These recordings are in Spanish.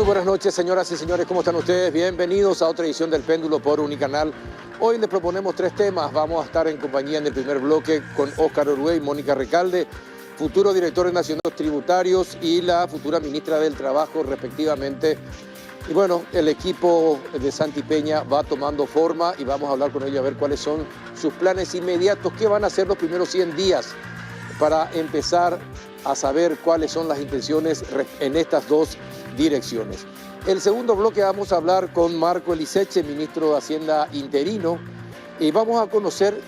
Muy buenas noches, señoras y señores, ¿cómo están ustedes? Bienvenidos a otra edición del Péndulo por Unicanal. Hoy les proponemos 3 temas. Vamos a estar en compañía en el primer bloque con Óscar Orué y Mónica Recalde, futuros directores nacionales tributarios y la futura ministra del Trabajo, respectivamente. Y bueno, el equipo de Santi Peña va tomando forma y vamos a hablar con ellos a ver cuáles son sus planes inmediatos, qué van a hacer los primeros 100 días para empezar a saber cuáles son las intenciones en estas 2 direcciones. El segundo bloque vamos a hablar con Marco Eliseche, ministro de Hacienda interino, y vamos a conocer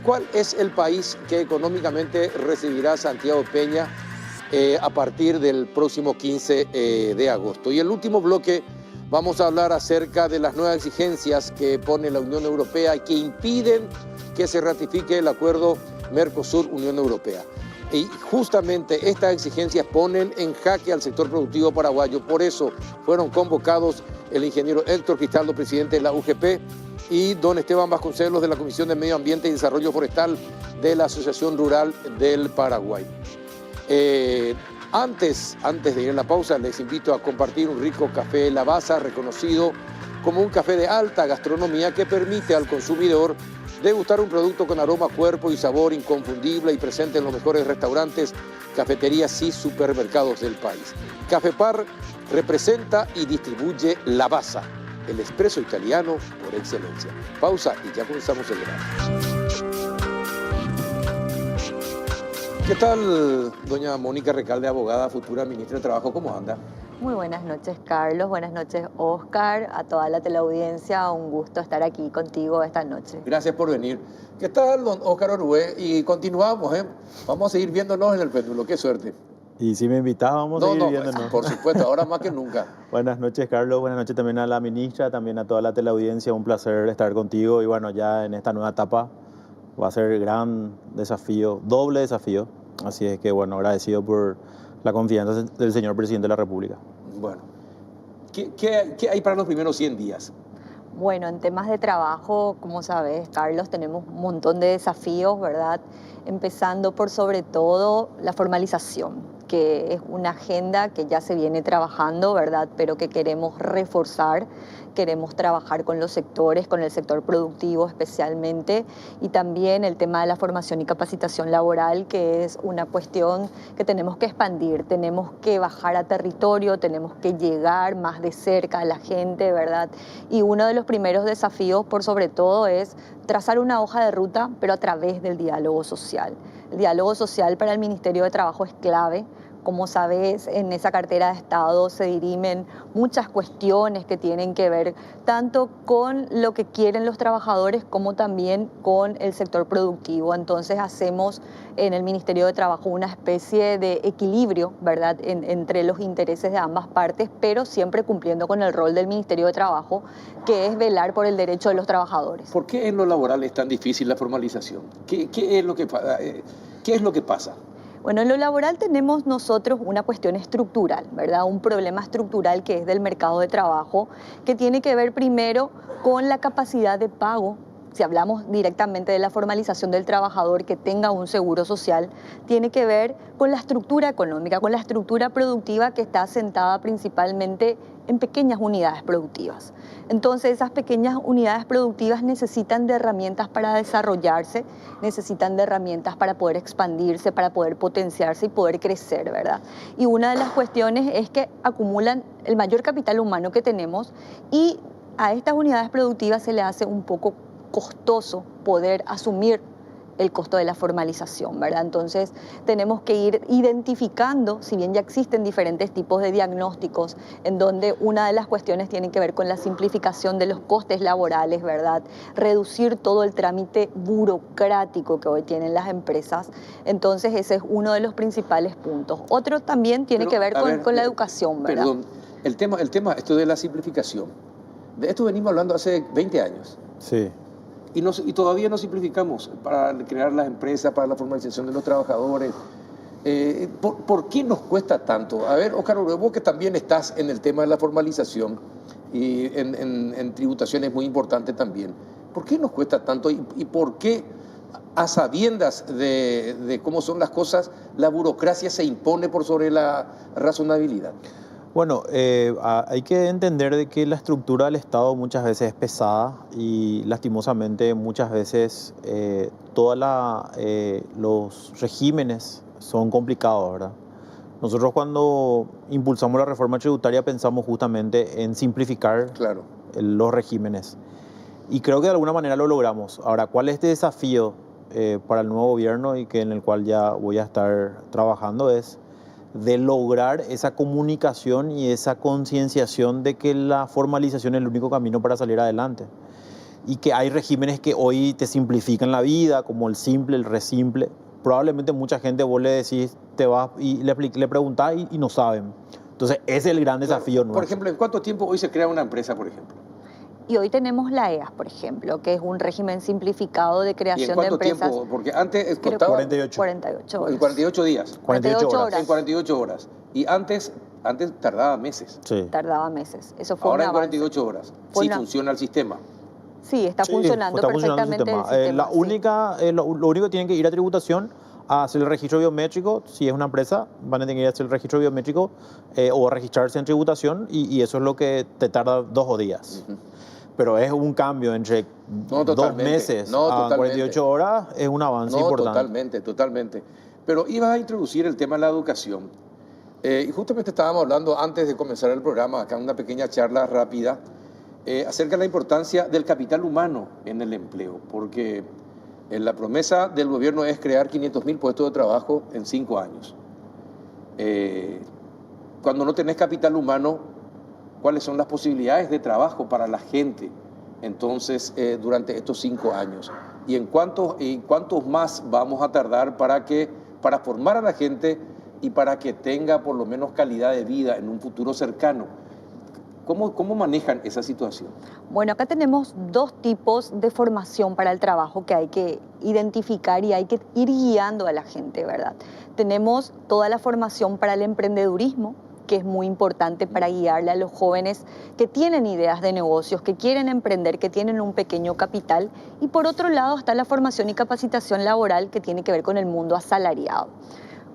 cuál es el país que económicamente recibirá Santiago Peña a partir del próximo 15 de agosto. Y el último bloque vamos a hablar acerca de las nuevas exigencias que pone la Unión Europea y que impiden que se ratifique el acuerdo Mercosur-Unión Europea. Y justamente estas exigencias ponen en jaque al sector productivo paraguayo. Por eso fueron convocados el ingeniero Héctor Cristaldo, presidente de la UGP, y don Esteban Vasconcelos, de la Comisión de Medio Ambiente y Desarrollo Forestal de la Asociación Rural del Paraguay. Antes de ir a la pausa, les invito a compartir un rico café Lavazza, reconocido como un café de alta gastronomía que permite al consumidor degustar un producto con aroma, cuerpo y sabor inconfundible y presente en los mejores restaurantes, cafeterías y supermercados del país. Cafepar representa y distribuye Lavazza, el espresso italiano por excelencia. Pausa y ya comenzamos el debate. ¿Qué tal, doña Mónica Recalde, abogada, futura ministra de Trabajo? ¿Cómo anda? Muy buenas noches, Carlos. Buenas noches, Óscar. A toda la teleaudiencia, un gusto estar aquí contigo esta noche. Gracias por venir. ¿Qué tal, don Óscar Orué? Y continuamos, ¿eh? Vamos a seguir viéndonos en el péndulo. ¡Qué suerte! Y si me invitas, vamos a seguir viéndonos. Por supuesto, ahora más que nunca. Buenas noches, Carlos. Buenas noches también a la ministra, también a toda la teleaudiencia. Un placer estar contigo. Y bueno, ya en esta nueva etapa va a ser gran desafío, doble desafío. Así es que, bueno, agradecido por la confianza del señor presidente de la República. Bueno, ¿qué hay para los primeros 100 días? Bueno, en temas de trabajo, como sabes, Carlos, tenemos un montón de desafíos, ¿verdad? Empezando por, sobre todo, la formalización, que es una agenda que ya se viene trabajando, ¿verdad? Pero que queremos reforzar. Queremos trabajar con los sectores, con el sector productivo especialmente, y también el tema de la formación y capacitación laboral, que es una cuestión que tenemos que expandir, tenemos que bajar a territorio, tenemos que llegar más de cerca a la gente, ¿verdad? Y uno de los primeros desafíos, por sobre todo, es trazar una hoja de ruta, pero a través del diálogo social. El diálogo social para el Ministerio de Trabajo es clave. Como sabes, en esa cartera de Estado se dirimen muchas cuestiones que tienen que ver tanto con lo que quieren los trabajadores como también con el sector productivo. Entonces hacemos en el Ministerio de Trabajo una especie de equilibrio, ¿verdad?, entre los intereses de ambas partes, pero siempre cumpliendo con el rol del Ministerio de Trabajo, que es velar por el derecho de los trabajadores. ¿Por qué en lo laboral es tan difícil la formalización? ¿Qué es lo que pasa? Bueno, en lo laboral tenemos nosotros una cuestión estructural, ¿verdad? Un problema estructural que es del mercado de trabajo, que tiene que ver primero con la capacidad de pago. Si hablamos directamente de la formalización del trabajador que tenga un seguro social, tiene que ver con la estructura económica, con la estructura productiva que está asentada principalmente en pequeñas unidades productivas. Entonces, esas pequeñas unidades productivas necesitan de herramientas para desarrollarse, necesitan de herramientas para poder expandirse, para poder potenciarse y poder crecer, ¿verdad? Y una de las cuestiones es que acumulan el mayor capital humano que tenemos, y a estas unidades productivas se le hace un poco costoso poder asumir el costo de la formalización, ¿verdad? Entonces tenemos que ir identificando, si bien ya existen diferentes tipos de diagnósticos, en donde una de las cuestiones tiene que ver con la simplificación de los costes laborales, ¿verdad? Reducir todo el trámite burocrático que hoy tienen las empresas. Entonces ese es uno de los principales puntos. Otro también tiene que ver con la educación, ¿verdad? Perdón, el tema, esto de la simplificación, de esto venimos hablando hace 20 años. Sí. Y todavía no simplificamos para crear las empresas, para la formalización de los trabajadores. ¿Por qué nos cuesta tanto? A ver, Óscar, vos que también estás en el tema de la formalización y en tributación es muy importante también. ¿Por qué nos cuesta tanto y por qué, a sabiendas de cómo son las cosas, la burocracia se impone por sobre la razonabilidad? Bueno, hay que entender de que la estructura del Estado muchas veces es pesada y lastimosamente muchas veces todos los regímenes son complicados, ¿verdad? Nosotros cuando impulsamos la reforma tributaria pensamos justamente en simplificar Claro. los regímenes y creo que de alguna manera lo logramos. Ahora, ¿cuál es este desafío para el nuevo gobierno y que en el cual ya voy a estar trabajando? Es de lograr esa comunicación y esa concienciación de que la formalización es el único camino para salir adelante. Y que hay regímenes que hoy te simplifican la vida, como el simple, el resimple. Probablemente mucha gente vos le decís, te vas y le preguntás y no saben. Entonces, ese es el gran desafío nuestro. Por ejemplo, ¿en cuánto tiempo hoy se crea una empresa, por ejemplo? Y hoy tenemos la EAS, por ejemplo, que es un régimen simplificado de ¿Y en creación de cuánto empresas. tiempo? Porque antes Creo costaba 48. 48 horas. en 48 días. 48 horas. En 48 horas. Y antes tardaba meses. Sí. Tardaba meses. Eso fue Ahora un en avance. 48 horas. Fue Sí una- funciona el sistema. Sí, está Sí, funcionando está funcionando perfectamente el sistema. Lo único que tienen que ir a tributación a hacer el registro biométrico. Si es una empresa, van a tener que ir a hacer el registro biométrico o registrarse en tributación y eso es lo que te tarda 2 días. Pero es un cambio entre No, 2 totalmente. meses No, a totalmente. 48 horas, es un avance No, importante. totalmente, totalmente. Pero ibas a introducir el tema de la educación. Y justamente estábamos hablando antes de comenzar el programa, acá una pequeña charla rápida, acerca de la importancia del capital humano en el empleo. Porque la promesa del gobierno es crear 500.000 puestos de trabajo en 5 años. Cuando no tenés capital humano, ¿cuáles son las posibilidades de trabajo para la gente entonces durante estos 5 años? ¿Y en cuántos más vamos a tardar para formar a la gente y para que tenga por lo menos calidad de vida en un futuro cercano? ¿Cómo manejan esa situación? Bueno, acá tenemos 2 tipos de formación para el trabajo que hay que identificar y hay que ir guiando a la gente, ¿verdad? Tenemos toda la formación para el emprendedurismo, que es muy importante para guiarle a los jóvenes que tienen ideas de negocios, que quieren emprender, que tienen un pequeño capital. Y por otro lado está la formación y capacitación laboral que tiene que ver con el mundo asalariado.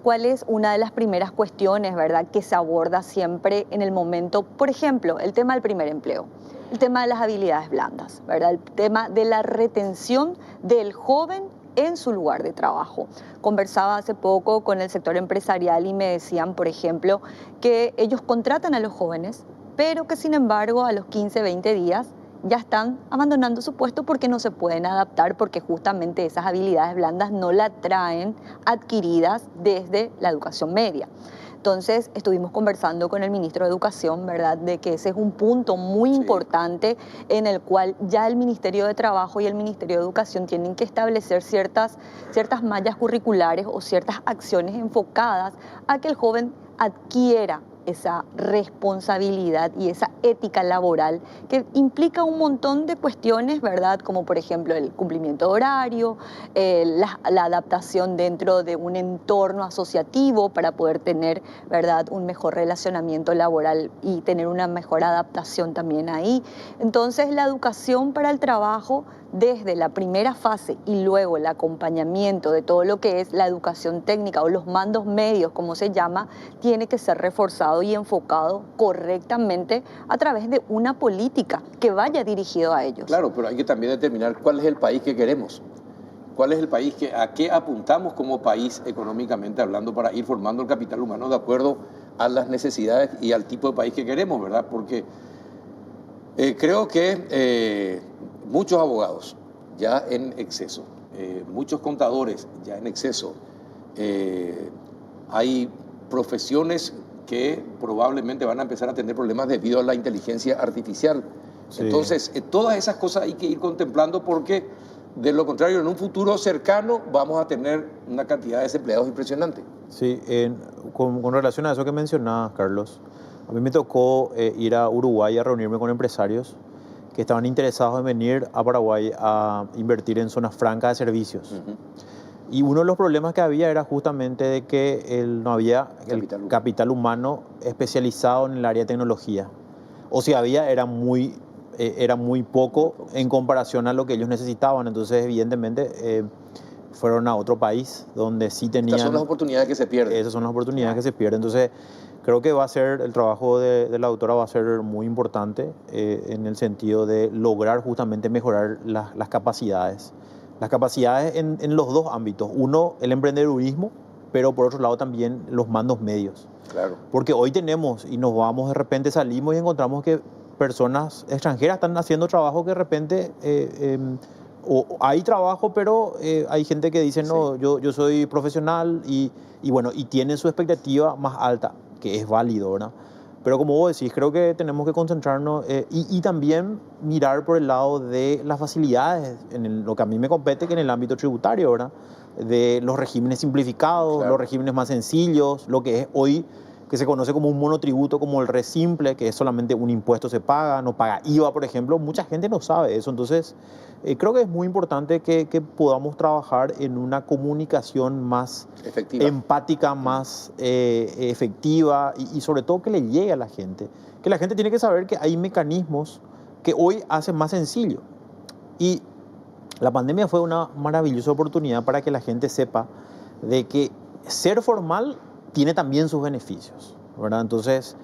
¿Cuál es una de las primeras cuestiones, verdad, que se aborda siempre en el momento? Por ejemplo, el tema del primer empleo, el tema de las habilidades blandas, ¿verdad? El tema de la retención del joven en su lugar de trabajo. Conversaba hace poco con el sector empresarial y me decían, por ejemplo, que ellos contratan a los jóvenes, pero que sin embargo a los 15, 20 días ya están abandonando su puesto porque no se pueden adaptar, porque justamente esas habilidades blandas no las traen adquiridas desde la educación media. Entonces estuvimos conversando con el ministro de Educación, ¿verdad?, de que ese es un punto muy importante en el cual ya el Ministerio de Trabajo y el Ministerio de Educación tienen que establecer ciertas mallas curriculares o ciertas acciones enfocadas a que el joven adquiera esa responsabilidad y esa ética laboral que implica un montón de cuestiones, ¿verdad? Como por ejemplo el cumplimiento de horario, la adaptación dentro de un entorno asociativo para poder tener, ¿verdad?, un mejor relacionamiento laboral y tener una mejor adaptación también ahí. Entonces la educación para el trabajo desde la primera fase y luego el acompañamiento de todo lo que es la educación técnica o los mandos medios, como se llama, tiene que ser reforzado y enfocado correctamente a través de una política que vaya dirigido a ellos. Claro, pero hay que también determinar cuál es el país que queremos. ¿Cuál es el país a qué apuntamos como país económicamente hablando para ir formando el capital humano de acuerdo a las necesidades y al tipo de país que queremos, ¿verdad? Porque creo que muchos abogados ya en exceso, muchos contadores ya en exceso, hay profesiones que probablemente van a empezar a tener problemas debido a la inteligencia artificial. Sí. Entonces, todas esas cosas hay que ir contemplando porque de lo contrario, en un futuro cercano vamos a tener una cantidad de desempleados impresionante. Sí, con relación a eso que mencionabas, Carlos, a mí me tocó ir a Uruguay a reunirme con empresarios que estaban interesados en venir a Paraguay a invertir en zonas francas de servicios. Y uno de los problemas que había era justamente de que no había capital humano especializado en el área de tecnología. O si había, era muy poco en comparación a lo que ellos necesitaban. Entonces, evidentemente, fueron a otro país donde sí tenían... Estas son las oportunidades que se pierden. Esas son las oportunidades que se pierden. Entonces, Creo que el trabajo de la doctora va a ser muy importante en el sentido de lograr justamente mejorar las capacidades. Las capacidades en los dos ámbitos. Uno, el emprendedurismo, pero por otro lado también los mandos medios. Claro. Porque hoy tenemos y nos vamos, de repente salimos y encontramos que personas extranjeras están haciendo trabajo que de repente hay trabajo, pero hay gente que dice, no, yo soy profesional y bueno, y tienen su expectativa más alta, que es válido, ¿verdad? Pero como vos decís, creo que tenemos que concentrarnos y también mirar por el lado de las facilidades, lo que a mí me compete, que en el ámbito tributario, ¿verdad? De los regímenes simplificados, claro, los regímenes más sencillos, lo que es hoy que se conoce como un monotributo, como el simple, que es solamente un impuesto se paga, no paga IVA, por ejemplo. Mucha gente no sabe eso. Entonces, creo que es muy importante que podamos trabajar en una comunicación más empática, más efectiva y sobre todo que le llegue a la gente. Que la gente tiene que saber que hay mecanismos que hoy hacen más sencillo. Y la pandemia fue una maravillosa oportunidad para que la gente sepa de que ser formal tiene también sus beneficios, ¿verdad? Entonces,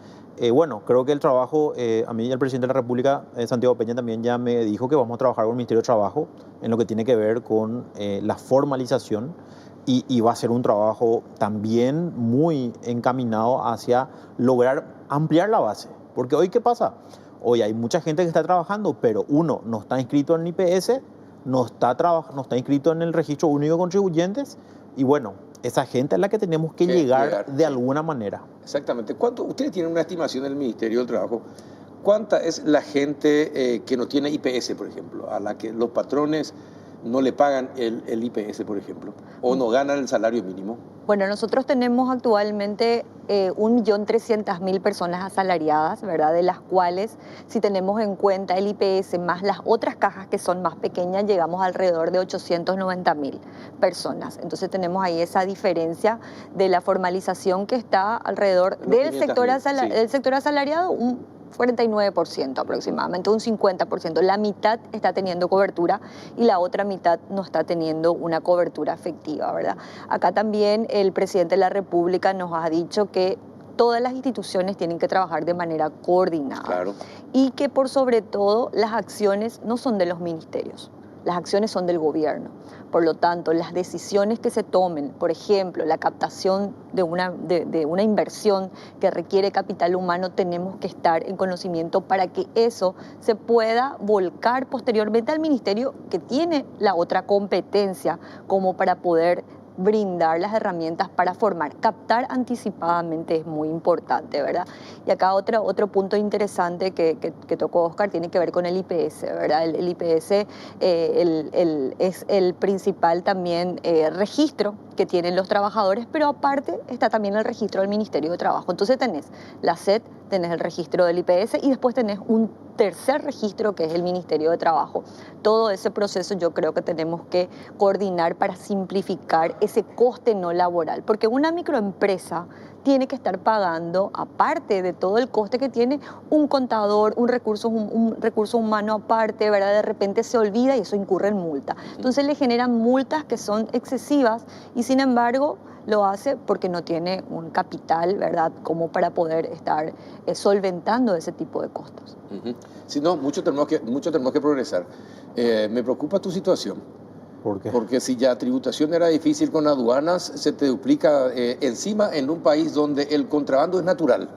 bueno, creo que el trabajo, a mí el presidente de la República, Santiago Peña, también ya me dijo que vamos a trabajar con el Ministerio de Trabajo en lo que tiene que ver con la formalización y va a ser un trabajo también muy encaminado hacia lograr ampliar la base. Porque hoy, ¿qué pasa? Hoy hay mucha gente que está trabajando, pero uno no está inscrito en el IPS, no está inscrito en el Registro Único de Contribuyentes y bueno, esa gente es la que tenemos que llegar de alguna manera. Exactamente. ¿Cuánto? Ustedes tienen una estimación del Ministerio del Trabajo. ¿Cuánta es la gente que no tiene IPS, por ejemplo, a la que los patrones no le pagan el IPS, por ejemplo, o no ganan el salario mínimo? Bueno, nosotros tenemos actualmente 1.300.000 personas asalariadas, ¿verdad? De las cuales, si tenemos en cuenta el IPS más las otras cajas que son más pequeñas, llegamos alrededor de 890.000 personas. Entonces tenemos ahí esa diferencia de la formalización que está alrededor del sector asalariado, un 49% aproximadamente, un 50%. La mitad está teniendo cobertura y la otra mitad no está teniendo una cobertura efectiva, ¿verdad? Acá también el presidente de la República nos ha dicho que todas las instituciones tienen que trabajar de manera coordinada. Claro. Y que por sobre todo las acciones no son de los ministerios, las acciones son del gobierno. Por lo tanto, las decisiones que se tomen, por ejemplo, la captación de una inversión que requiere capital humano, tenemos que estar en conocimiento para que eso se pueda volcar posteriormente al ministerio que tiene la otra competencia como para poder brindar las herramientas para formar. Captar anticipadamente es muy importante, ¿verdad? Y acá otro punto interesante que tocó Oscar tiene que ver con el IPS, ¿verdad? El IPS es el principal también registro que tienen los trabajadores, pero aparte está también el registro del Ministerio de Trabajo. Entonces tenés la SED, tenés el registro del IPS y después tenés un tercer registro que es el Ministerio de Trabajo. Todo ese proceso yo creo que tenemos que coordinar para simplificar ese coste no laboral, porque una microempresa tiene que estar pagando, aparte de todo el coste que tiene, un contador, un recurso humano aparte, ¿verdad? De repente se olvida y eso incurre en multa. Entonces le generan multas que son excesivas y sin embargo lo hace porque no tiene un capital, ¿verdad?, como para poder estar solventando ese tipo de costos. Si no, mucho tenemos que progresar. Me preocupa tu situación. ¿Por qué? Porque si ya tributación era difícil con aduanas, se te duplica encima en un país donde el contrabando es natural.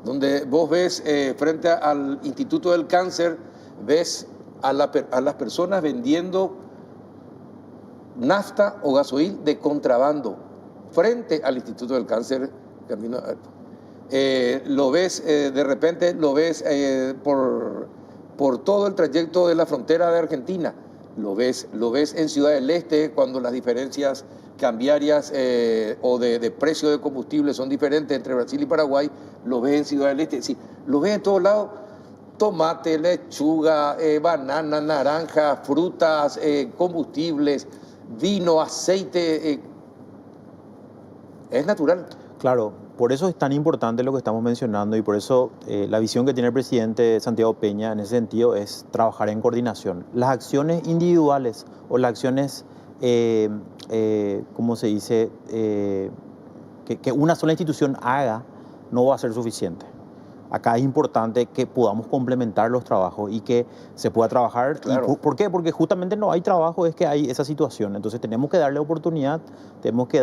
Donde vos ves frente al Instituto del Cáncer, ves a las personas vendiendo nafta o gasoil de contrabando frente al Instituto del Cáncer. Lo ves, de repente lo ves por todo el trayecto de la frontera de Argentina. Lo ves en Ciudad del Este cuando las diferencias cambiarias o de precio de combustible son diferentes entre Brasil y Paraguay. Lo ves en Ciudad del Este, sí, lo ves en todos lados. Tomate, lechuga, banana, naranja, frutas, combustibles, vino, aceite. Es natural. Claro, por eso es tan importante lo que estamos mencionando y por eso la visión que tiene el presidente Santiago Peña en ese sentido es trabajar en coordinación. Las acciones individuales o las acciones, ¿cómo se dice?, que una sola institución haga no va a ser suficiente. Acá es importante que podamos complementar los trabajos y que se pueda trabajar. Claro. ¿Por qué? Porque justamente no hay trabajo, es que hay esa situación. Entonces tenemos que darle oportunidad, tenemos que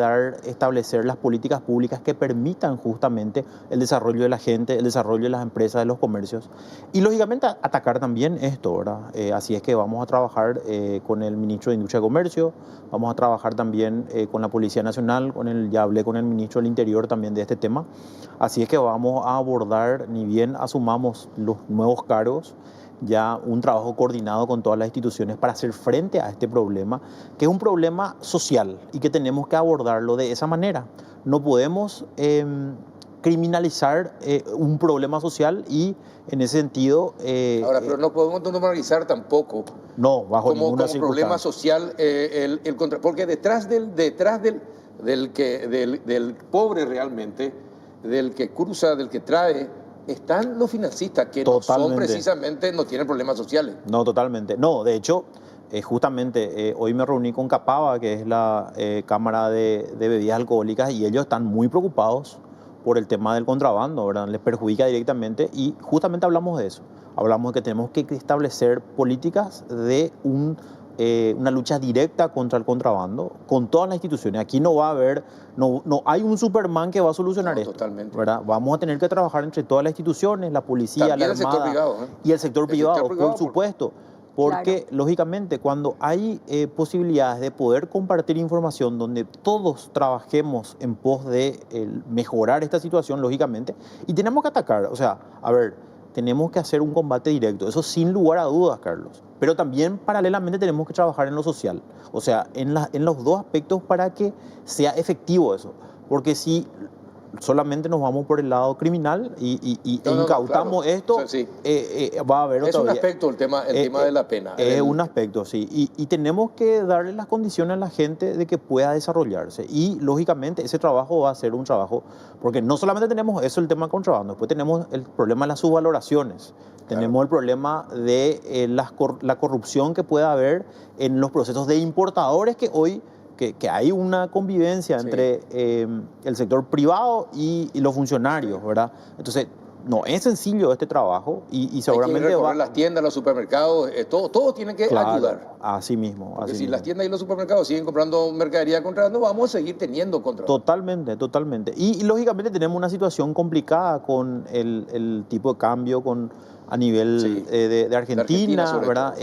establecer las políticas públicas que permitan justamente el desarrollo de la gente, el desarrollo de las empresas, de los comercios. Y lógicamente atacar también esto, ¿verdad? Así es que vamos a trabajar con el ministro de Industria y Comercio, vamos a trabajar también con la Policía Nacional, ya hablé con el ministro del Interior también de este tema. Así es que vamos a abordar, ni bien asumamos los nuevos cargos, ya un trabajo coordinado con todas las instituciones para hacer frente a este problema, que es un problema social y que tenemos que abordarlo de esa manera. No podemos criminalizar un problema social y en ese sentido... Ahora, pero no podemos normalizar tampoco no, bajo ninguna como problema social porque detrás del pobre realmente, del que cruza, del que trae, están los financistas que no son precisamente, no tienen problemas sociales. No, totalmente. No, de hecho, justamente hoy me reuní con Capava, que es la Cámara de Bebidas Alcohólicas, y ellos están muy preocupados por el tema del contrabando, ¿verdad? Les perjudica directamente y justamente hablamos de eso. Hablamos de que tenemos que establecer políticas de una lucha directa contra el contrabando con todas las instituciones. Aquí no va a haber, no hay un Superman que va a solucionar esto. Totalmente. ¿Verdad? Vamos a tener que trabajar entre todas las instituciones, la policía, también la Armada, el sector privado, y el sector privado, por supuesto. Porque, claro, lógicamente, cuando hay posibilidades de poder compartir información donde todos trabajemos en pos de mejorar esta situación, lógicamente, y tenemos que atacar, o sea, a ver, tenemos que hacer un combate directo, eso sin lugar a dudas, Carlos. Pero también paralelamente tenemos que trabajar en lo social, o sea, en los dos aspectos para que sea efectivo eso. Porque si solamente nos vamos por el lado criminal e incautamos claro, esto, o sea, sí, va a haber otra. Es un aspecto el tema de la pena. Es un aspecto, sí. Y tenemos que darle las condiciones a la gente de que pueda desarrollarse. Y lógicamente ese trabajo va a ser un trabajo, porque no solamente tenemos eso, el tema del contrabando, después tenemos el problema de las subvaloraciones. Tenemos el problema de la corrupción que puede haber en los procesos de importadores que hoy... Que hay una convivencia entre el sector privado y los funcionarios, ¿verdad? Entonces, no es sencillo este trabajo y seguramente hay que recorrer las tiendas, los supermercados, todo tiene que ayudar. Así mismo. Porque si las tiendas y los supermercados siguen comprando mercadería contrabando, vamos a seguir teniendo contrabando. Totalmente. Y lógicamente tenemos una situación complicada con el tipo de cambio, a nivel de Argentina, ¿verdad?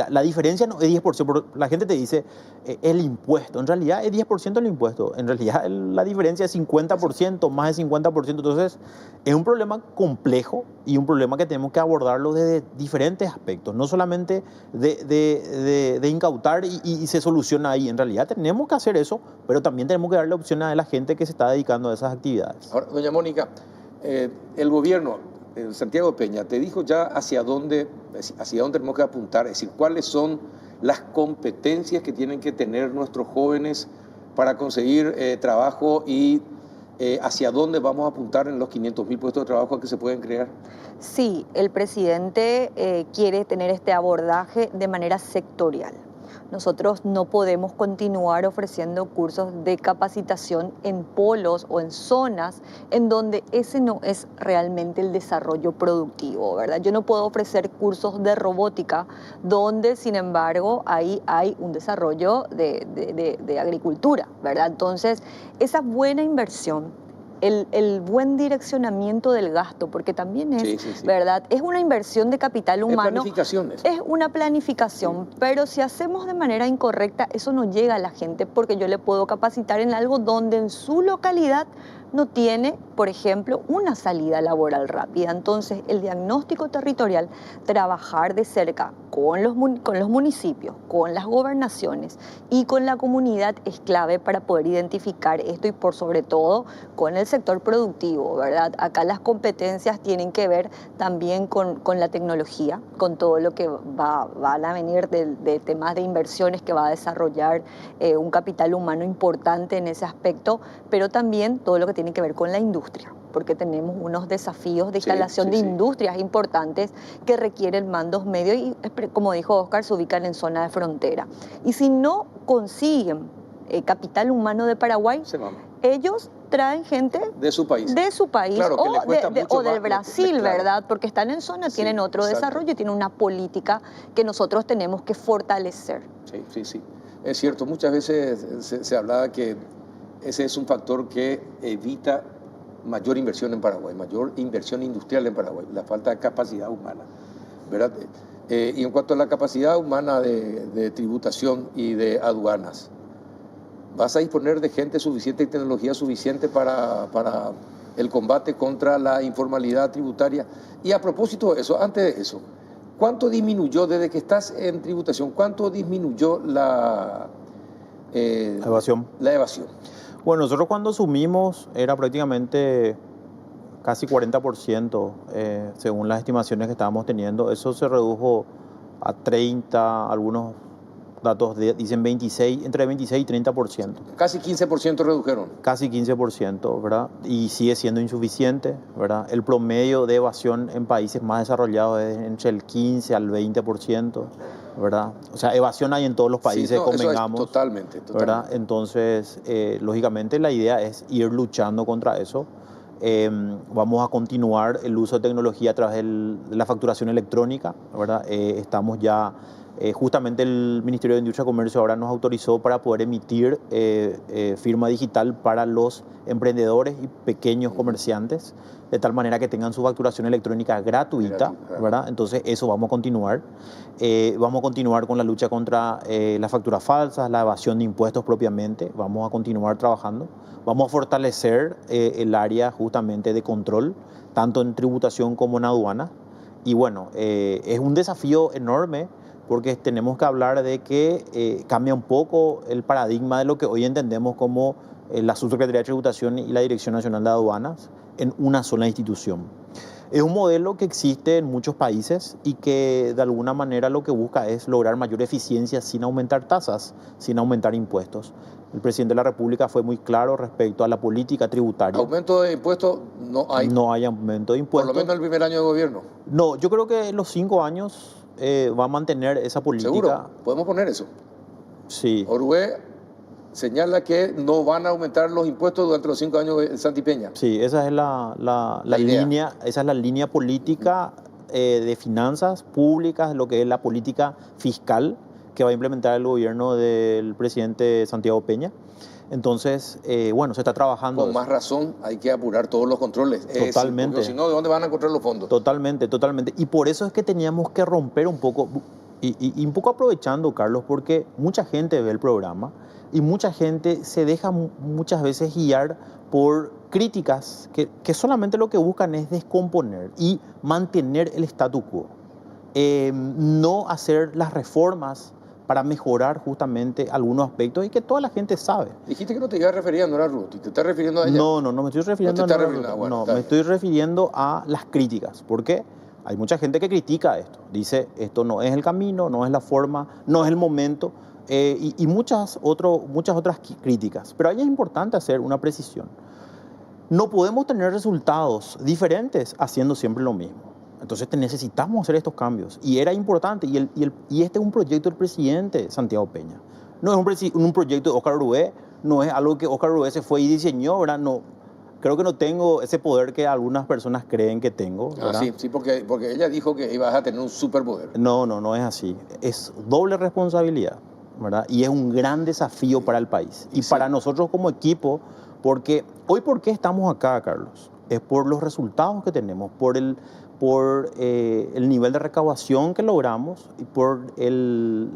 La diferencia no es 10%, la gente te dice el impuesto, en realidad es 10% el impuesto, en realidad la diferencia es 50%, más de 50%, entonces es un problema complejo y un problema que tenemos que abordarlo desde diferentes aspectos, no solamente de incautar y se soluciona ahí, en realidad tenemos que hacer eso, pero también tenemos que darle opciones a la gente que se está dedicando a esas actividades. Ahora, doña Mónica, el gobierno, Santiago Peña, te dijo ya hacia dónde tenemos que apuntar, es decir, cuáles son las competencias que tienen que tener nuestros jóvenes para conseguir trabajo y hacia dónde vamos a apuntar en los 500.000 puestos de trabajo que se pueden crear. Sí, el presidente quiere tener este abordaje de manera sectorial. Nosotros no podemos continuar ofreciendo cursos de capacitación en polos o en zonas en donde ese no es realmente el desarrollo productivo, ¿verdad? Yo no puedo ofrecer cursos de robótica donde, sin embargo, ahí hay un desarrollo de agricultura, ¿verdad? Entonces, esa buena inversión, el buen direccionamiento del gasto, porque también es, ¿verdad? Es una inversión de capital humano. Es una planificación, pero si hacemos de manera incorrecta, eso no llega a la gente, porque yo le puedo capacitar en algo donde en su localidad no tiene, por ejemplo, una salida laboral rápida. Entonces, el diagnóstico territorial, trabajar de cerca con los municipios, con las gobernaciones y con la comunidad es clave para poder identificar esto y por sobre todo con el sector productivo, ¿verdad? Acá las competencias tienen que ver también con la tecnología, con todo lo que van a venir de temas de inversiones que va a desarrollar un capital humano importante en ese aspecto, pero también todo lo que tiene que ver con la industria, porque tenemos unos desafíos de instalación de industrias importantes que requieren mandos medios y, como dijo Oscar, se ubican en zona de frontera. Y si no consiguen capital humano de Paraguay, ellos traen gente de su país, claro, que le cuesta mucho o del más, Brasil, claro. ¿verdad? Porque están en zona, Sí, tienen otro exacto. desarrollo, tienen una política que nosotros tenemos que fortalecer. Sí. Es cierto, muchas veces se hablaba que ese es un factor que evita mayor inversión en Paraguay, mayor inversión industrial en Paraguay, la falta de capacidad humana, ¿verdad? Y en cuanto a la capacidad humana de tributación y de aduanas, ¿vas a disponer de gente suficiente y tecnología suficiente para el combate contra la informalidad tributaria? Y a propósito de eso, antes de eso, ¿cuánto disminuyó desde que estás en tributación? ¿Cuánto disminuyó la evasión? La evasión. Bueno, nosotros cuando asumimos era prácticamente casi 40%, según las estimaciones que estábamos teniendo. Eso se redujo a 30, algunos datos dicen 26, entre 26 y 30%. Casi 15% redujeron. Casi 15%, ¿verdad? Y sigue siendo insuficiente, ¿verdad? El promedio de evasión en países más desarrollados es entre el 15 al 20%, ¿verdad? O sea, evasión hay en todos los países, sí, no, convengamos. Eso es totalmente. ¿Verdad? Entonces, lógicamente la idea es ir luchando contra eso. Vamos a continuar el uso de tecnología a través de la facturación electrónica, ¿verdad? Estamos ya, justamente el Ministerio de Industria y Comercio ahora nos autorizó para poder emitir firma digital para los emprendedores y pequeños comerciantes, de tal manera que tengan su facturación electrónica gratuita, ¿verdad? Entonces eso vamos a continuar. Vamos a continuar con la lucha contra las facturas falsas, la evasión de impuestos propiamente. Vamos a continuar trabajando. Vamos a fortalecer el área justamente de control, tanto en tributación como en aduana. Y bueno, es un desafío enorme porque tenemos que hablar de que cambia un poco el paradigma de lo que hoy entendemos como la Subsecretaría de Tributación y la Dirección Nacional de Aduanas en una sola institución. Es un modelo que existe en muchos países y que de alguna manera lo que busca es lograr mayor eficiencia sin aumentar tasas, sin aumentar impuestos. El presidente de la República fue muy claro respecto a la política tributaria. ¿Aumento de impuestos no hay? No hay aumento de impuestos. Por lo menos el primer año de gobierno. No, yo creo que en los 5 años va a mantener esa política. ¿Seguro? ¿Podemos poner eso? Sí. Orue señala que no van a aumentar los impuestos durante los 5 años de Santi Peña. Sí, esa es la línea, esa es la línea política de finanzas públicas, lo que es la política fiscal que va a implementar el gobierno del presidente Santiago Peña. Entonces, bueno, se está trabajando. Con más razón hay que apurar todos los controles. Totalmente. Porque si no, ¿de dónde van a encontrar los fondos? Totalmente. Y por eso es que teníamos que romper un poco, y un poco aprovechando, Carlos, porque mucha gente ve el programa y mucha gente se deja muchas veces guiar por críticas que solamente lo que buscan es descomponer y mantener el statu quo. No hacer las reformas para mejorar justamente algunos aspectos y que toda la gente sabe. Dijiste que no te ibas a referir a Nora Ruti, ¿te estás refiriendo a ella? No me estoy refiriendo a Nora Ruti. No, me estoy refiriendo a las críticas, porque hay mucha gente que critica esto, dice esto no es el camino, no es la forma, no es el momento, y muchas otras críticas. Pero ahí es importante hacer una precisión. No podemos tener resultados diferentes haciendo siempre lo mismo. Entonces necesitamos hacer estos cambios y era importante y este es un proyecto del presidente Santiago Peña. No es un proyecto de Óscar Orué, no es algo que Óscar Orué se fue y diseñó, ¿verdad? No, creo que no tengo ese poder que algunas personas creen que tengo, ¿verdad? Sí, porque ella dijo que ibas a tener un superpoder. No es así. Es doble responsabilidad, ¿verdad? Y es un gran desafío para el país y para nosotros como equipo, porque hoy, ¿por qué estamos acá, Carlos? Es por los resultados que tenemos, por el nivel de recaudación que logramos y por el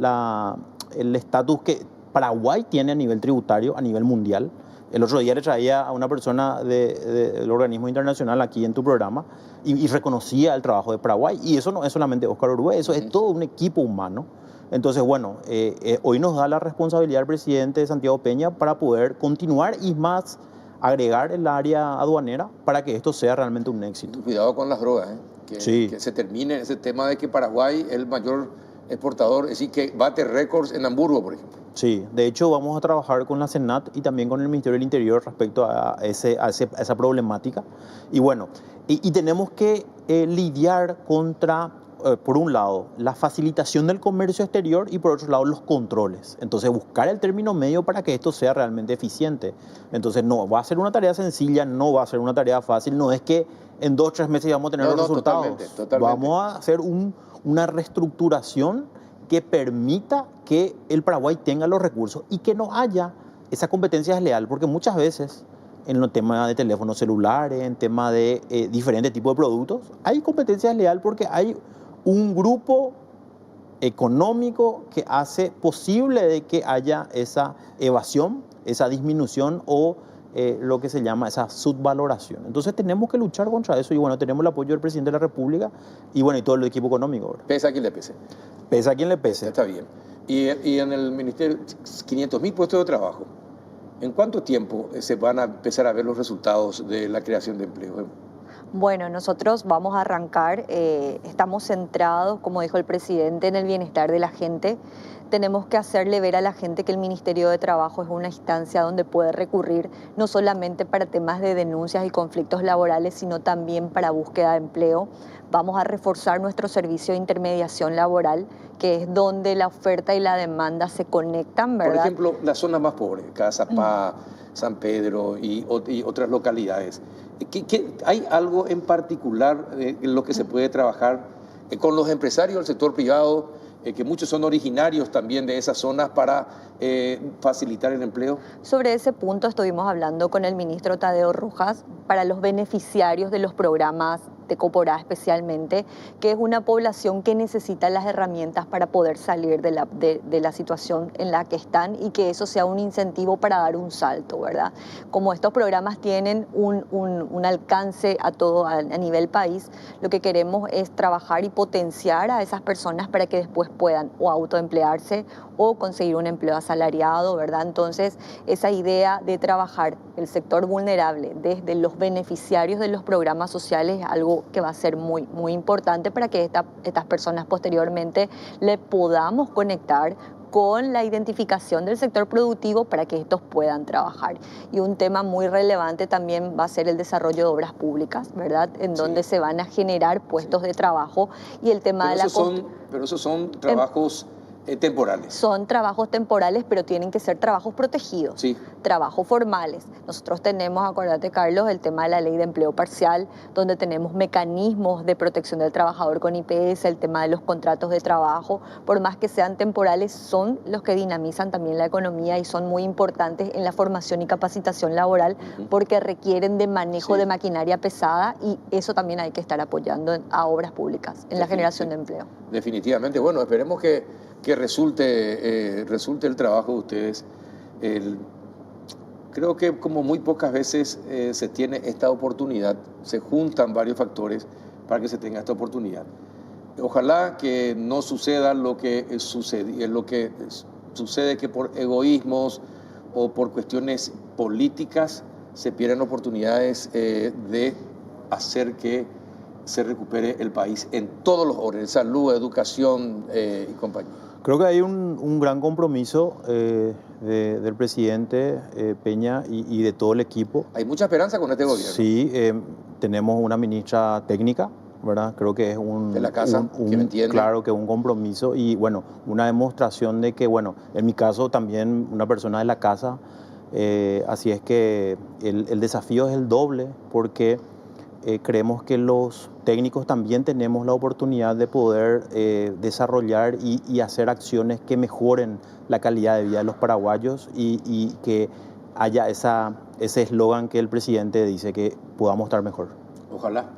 estatus que Paraguay tiene a nivel tributario, a nivel mundial. El otro día le traía a una persona del organismo internacional aquí en tu programa y reconocía el trabajo de Paraguay. Y eso no es solamente Óscar Orué, eso es todo un equipo humano. Entonces, bueno, hoy nos da la responsabilidad el presidente Santiago Peña para poder continuar y más agregar el área aduanera para que esto sea realmente un éxito. Cuidado con las drogas, que se termine ese tema de que Paraguay es el mayor exportador, es decir, que bate récords en Hamburgo, por ejemplo. Sí, de hecho vamos a trabajar con la Senat y también con el Ministerio del Interior respecto a esa problemática. Y bueno, y tenemos que lidiar contra por un lado, la facilitación del comercio exterior y por otro lado, los controles. Entonces, buscar el término medio para que esto sea realmente eficiente. Entonces, no va a ser una tarea sencilla, no va a ser una tarea fácil, no es que en 2 o 3 meses vamos a tener los resultados. Totalmente. Vamos a hacer una reestructuración que permita que el Paraguay tenga los recursos y que no haya esa competencia desleal, porque muchas veces en los temas de teléfonos celulares, en temas de diferentes tipos de productos, hay competencia desleal porque hay un grupo económico que hace posible de que haya esa evasión, esa disminución o lo que se llama esa subvaloración. Entonces tenemos que luchar contra eso y bueno, tenemos el apoyo del presidente de la República y bueno, y todo el equipo económico ahora. Pese a quien le pese. Pese a quien le pese. Está bien. Y en el Ministerio, 500.000 puestos de trabajo. ¿En cuánto tiempo se van a empezar a ver los resultados de la creación de empleo? Bueno, nosotros vamos a arrancar, estamos centrados, como dijo el presidente, en el bienestar de la gente. Tenemos que hacerle ver a la gente que el Ministerio de Trabajo es una instancia donde puede recurrir no solamente para temas de denuncias y conflictos laborales, sino también para búsqueda de empleo. Vamos a reforzar nuestro servicio de intermediación laboral, que es donde la oferta y la demanda se conectan, ¿verdad? Por ejemplo, las zonas más pobres, Cazapá, San Pedro y otras localidades. ¿Hay algo en particular en lo que se puede trabajar con los empresarios del sector privado, que muchos son originarios también de esas zonas, para facilitar el empleo? Sobre ese punto estuvimos hablando con el ministro Tadeo Rojas para los beneficiarios de los programas de Coporá especialmente, que es una población que necesita las herramientas para poder salir de la situación en la que están y que eso sea un incentivo para dar un salto, ¿verdad? Como estos programas tienen un alcance a nivel país, lo que queremos es trabajar y potenciar a esas personas para que después puedan o autoemplearse o conseguir un empleo asalariado, ¿verdad? Entonces, esa idea de trabajar el sector vulnerable desde los beneficiarios de los programas sociales es algo que va a ser muy, muy importante para que estas personas posteriormente le podamos conectar con la identificación del sector productivo para que estos puedan trabajar. Y un tema muy relevante también va a ser el desarrollo de obras públicas, ¿verdad? En donde se van a generar puestos de trabajo y el tema Pero esos son trabajos temporales. Son trabajos temporales, pero tienen que ser trabajos protegidos, trabajos formales. Nosotros tenemos, acuérdate Carlos, el tema de la ley de empleo parcial, donde tenemos mecanismos de protección del trabajador con IPS, el tema de los contratos de trabajo, por más que sean temporales, son los que dinamizan también la economía y son muy importantes en la formación y capacitación laboral porque requieren de manejo de maquinaria pesada y eso también hay que estar apoyando a obras públicas en la generación de empleo. Definitivamente. Bueno, esperemos que resulte el trabajo de ustedes. Creo que como muy pocas veces se tiene esta oportunidad, se juntan varios factores para que se tenga esta oportunidad. Ojalá que no suceda lo que sucede, que por egoísmos o por cuestiones políticas se pierdan oportunidades de hacer que se recupere el país en todos los órdenes, salud, educación y compañía. Creo que hay un gran compromiso del presidente Peña y de todo el equipo. Hay mucha esperanza con este gobierno. Sí, tenemos una ministra técnica, ¿verdad? Creo que es de la casa, que me entiende. Claro que un compromiso y bueno, una demostración de que, bueno, en mi caso también una persona de la casa, así es que el desafío es el doble porque creemos que los técnicos también tenemos la oportunidad de poder desarrollar y hacer acciones que mejoren la calidad de vida de los paraguayos y que haya ese eslogan que el presidente dice, que podamos estar mejor. Ojalá.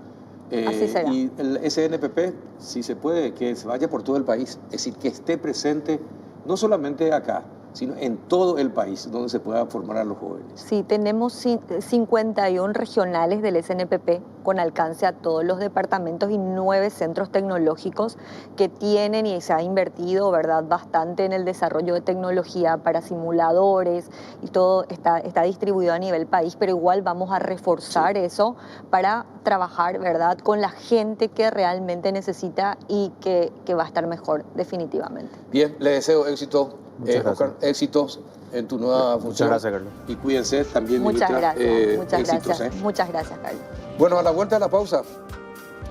Así será. Y el SNPP, si se puede, que se vaya por todo el país, es decir, que esté presente no solamente acá, sino en todo el país, donde se pueda formar a los jóvenes. Sí, tenemos 51 regionales del SNPP con alcance a todos los departamentos y 9 centros tecnológicos que tienen y se ha invertido, ¿verdad?, bastante en el desarrollo de tecnología para simuladores y todo está distribuido a nivel país, pero igual vamos a reforzar eso para trabajar, ¿verdad?, con la gente que realmente necesita y que va a estar mejor definitivamente. Bien, le deseo éxito. Oscar, éxitos en tu nueva función. Muchas gracias, Carlos. Y cuídense también, muchas ministra. Gracias, muchas éxitos, gracias. Muchas gracias, Carlos. Bueno, a la vuelta de la pausa,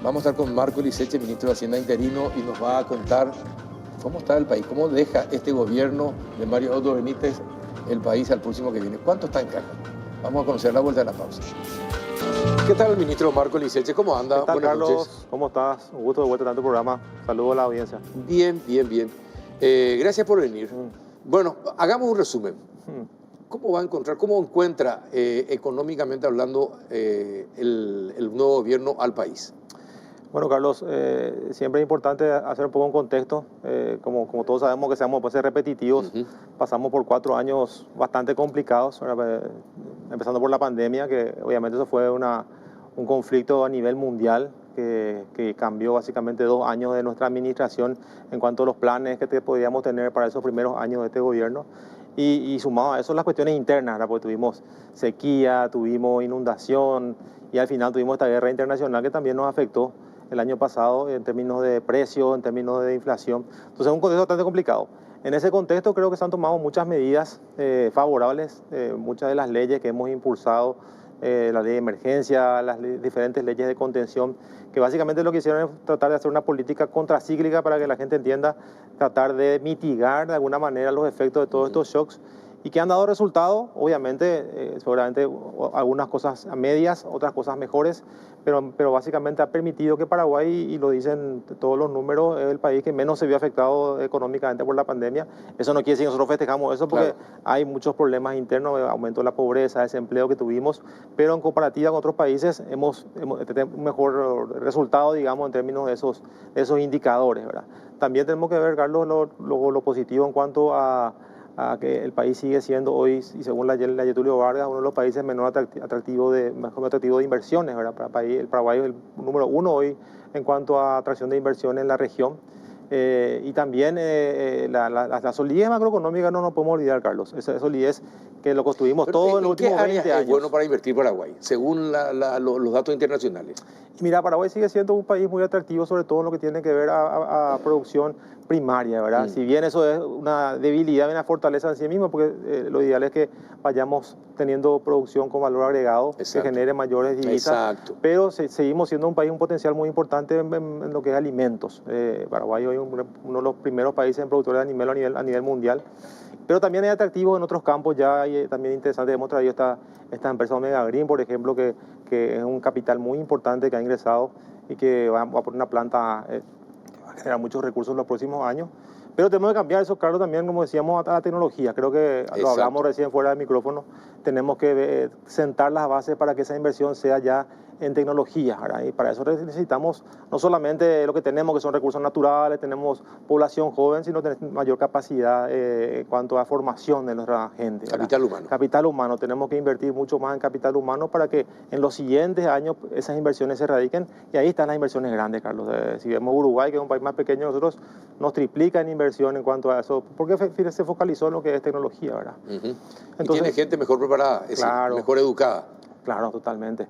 Vamos a estar con Marco Liceche, ministro de Hacienda interino, y nos va a contar cómo está el país, cómo deja este gobierno de Mario Abdo Benítez el país al próximo que viene. ¿Cuánto está en caja? Vamos a conocer la vuelta de la pausa. ¿Qué tal, ministro Marco Liceche? ¿Cómo anda? ¿Qué tal, Buenas Carlos? noches. ¿Cómo estás? Un gusto de vuelta en tu programa. Saludos a la audiencia. Bien, bien, bien. Gracias por venir. Bueno, hagamos un resumen. ¿Cómo va a encontrar, cómo encuentra económicamente hablando el nuevo gobierno al país? Bueno, Carlos, siempre es importante hacer un poco un contexto. Como todos sabemos que seamos puede ser repetitivos, pasamos por 4 años bastante complicados, empezando por la pandemia, que obviamente eso fue un conflicto a nivel mundial que cambió básicamente 2 años de nuestra administración en cuanto a los planes que podíamos tener para esos primeros años de este gobierno. Y sumado a eso las cuestiones internas, ¿verdad? Porque tuvimos sequía, tuvimos inundación y al final tuvimos esta guerra internacional que también nos afectó el año pasado en términos de precios, en términos de inflación. Entonces es un contexto bastante complicado. En ese contexto creo que se han tomado muchas medidas favorables, muchas de las leyes que hemos impulsado, la ley de emergencia, las diferentes leyes de contención, que básicamente lo que hicieron es tratar de hacer una política contracíclica para que la gente entienda, tratar de mitigar de alguna manera los efectos de todos estos shocks y que han dado resultados, obviamente, seguramente algunas cosas a medias, otras cosas mejores, pero básicamente ha permitido que Paraguay, y lo dicen todos los números, es el país que menos se vio afectado económicamente por la pandemia. Eso no quiere decir que nosotros festejamos eso porque hay muchos problemas internos, aumento de la pobreza, desempleo que tuvimos, pero en comparativa con otros países hemos tenido un mejor resultado, digamos, en términos de esos indicadores, ¿verdad? También tenemos que ver, Carlos, lo positivo en cuanto a que el país sigue siendo hoy, y según la Getúlio Vargas, uno de los países más atractivo de inversiones, ¿verdad? El Paraguay es el número 1 hoy en cuanto a atracción de inversiones en la región. Y también la solidez macroeconómica no nos podemos olvidar, Carlos. Esa solidez que lo construimos todo en los últimos 20 años. ¿Es bueno para invertir Paraguay, según los datos internacionales? Y mira, Paraguay sigue siendo un país muy atractivo, sobre todo en lo que tiene que ver a producción primaria, ¿verdad? Si bien eso es una debilidad y una fortaleza en sí mismo, porque lo ideal es que vayamos teniendo producción con valor agregado, que genere mayores divisas. Pero seguimos siendo un país, un potencial muy importante en lo que es alimentos. Paraguay hoy es uno de los primeros países en productores de animales a nivel mundial. Pero también hay atractivos en otros campos, ya hay también interesante. Hemos traído esta empresa Omega Green, por ejemplo, que es un capital muy importante que ha ingresado y que va a poner una planta que va a generar muchos recursos en los próximos años. Pero tenemos que cambiar eso, Carlos, también, como decíamos, a la tecnología. Creo que lo hablamos recién fuera del micrófono. Tenemos que sentar las bases para que esa inversión sea ya en tecnología, ¿verdad? Y para eso necesitamos no solamente lo que tenemos, que son recursos naturales, tenemos población joven, sino tener mayor capacidad en cuanto a formación de nuestra gente, ¿verdad? Capital humano. Capital humano. Tenemos que invertir mucho más en capital humano para que en los siguientes años esas inversiones se radiquen. Y ahí están las inversiones grandes, Carlos. Si vemos Uruguay, que es un país más pequeño, nosotros nos triplica en inversión en cuanto a eso, porque se focalizó en lo que es tecnología, ¿verdad? Entonces, y tiene gente mejor preparada, es decir, mejor educada. Claro, totalmente.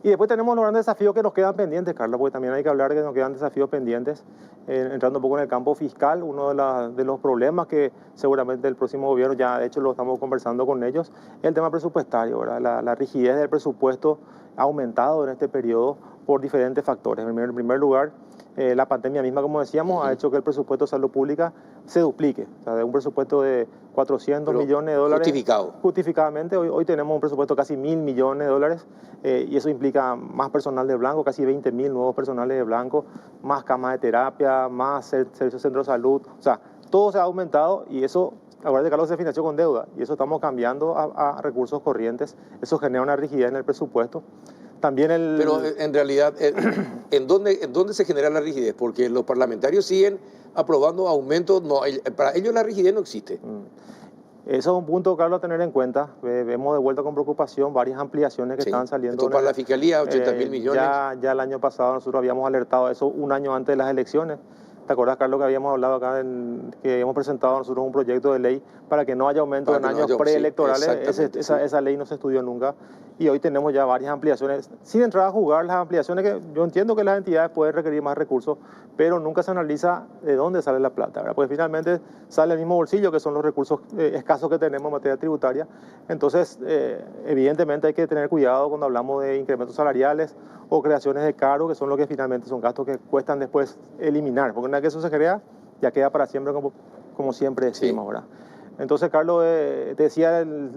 Y después tenemos los grandes desafíos que nos quedan pendientes, Carlos, porque también hay que hablar de que nos quedan desafíos pendientes. Entrando un poco en el campo fiscal, uno de los problemas que seguramente el próximo gobierno, ya de hecho lo estamos conversando con ellos, es el tema presupuestario, ¿verdad? La rigidez del presupuesto ha aumentado en este periodo por diferentes factores. En primer lugar, la pandemia misma, como decíamos, ha hecho que el presupuesto de salud pública se duplique. O sea, de un presupuesto de 400 millones de dólares. Justificadamente, hoy tenemos un presupuesto de casi 1.000 millones de dólares y eso implica más personal de blanco, casi 20.000 nuevos personales de blanco, más camas de terapia, más servicios de centro de salud. O sea, todo se ha aumentado y eso, acuérdate, Carlos, se financió con deuda y eso estamos cambiando a recursos corrientes. Eso genera una rigidez en el presupuesto. También Pero en realidad, ¿en dónde se genera la rigidez? Porque los parlamentarios siguen aprobando aumentos, para ellos la rigidez no existe. Eso es un punto, Carlos, a tener en cuenta. Vemos de vuelta con preocupación varias ampliaciones que están saliendo. Esto para la Fiscalía, 80.000 millones. Ya el año pasado nosotros habíamos alertado de eso un año antes de las elecciones. ¿Te acuerdas, Carlos, que habíamos hablado acá, que hemos presentado nosotros un proyecto de ley para que no haya aumento en años preelectorales? Esa ley no se estudió nunca y hoy tenemos ya varias ampliaciones, sin entrar a jugar las ampliaciones que yo entiendo que las entidades pueden requerir más recursos, pero nunca se analiza de dónde sale la plata, ¿verdad? Porque finalmente sale el mismo bolsillo, que son los recursos escasos que tenemos en materia tributaria. Entonces, evidentemente hay que tener cuidado cuando hablamos de incrementos salariales o creaciones de cargo, que son lo que finalmente son gastos que cuestan después eliminar, porque una vez que eso se crea, ya queda para siempre, como siempre decimos, ¿verdad? Entonces, Carlos, te decía, el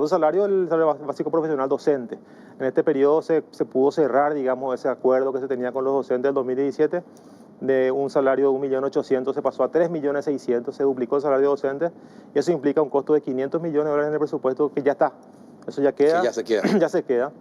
salario del salario básico profesional docente. En este periodo se pudo cerrar, digamos, ese acuerdo que se tenía con los docentes del 2017, de un salario de 1.800.000 se pasó a 3.600.000, se duplicó el salario docente, y eso implica un costo de 500 millones de dólares en el presupuesto, que ya está. Eso ya queda. Sí, ya se queda. Ya se queda.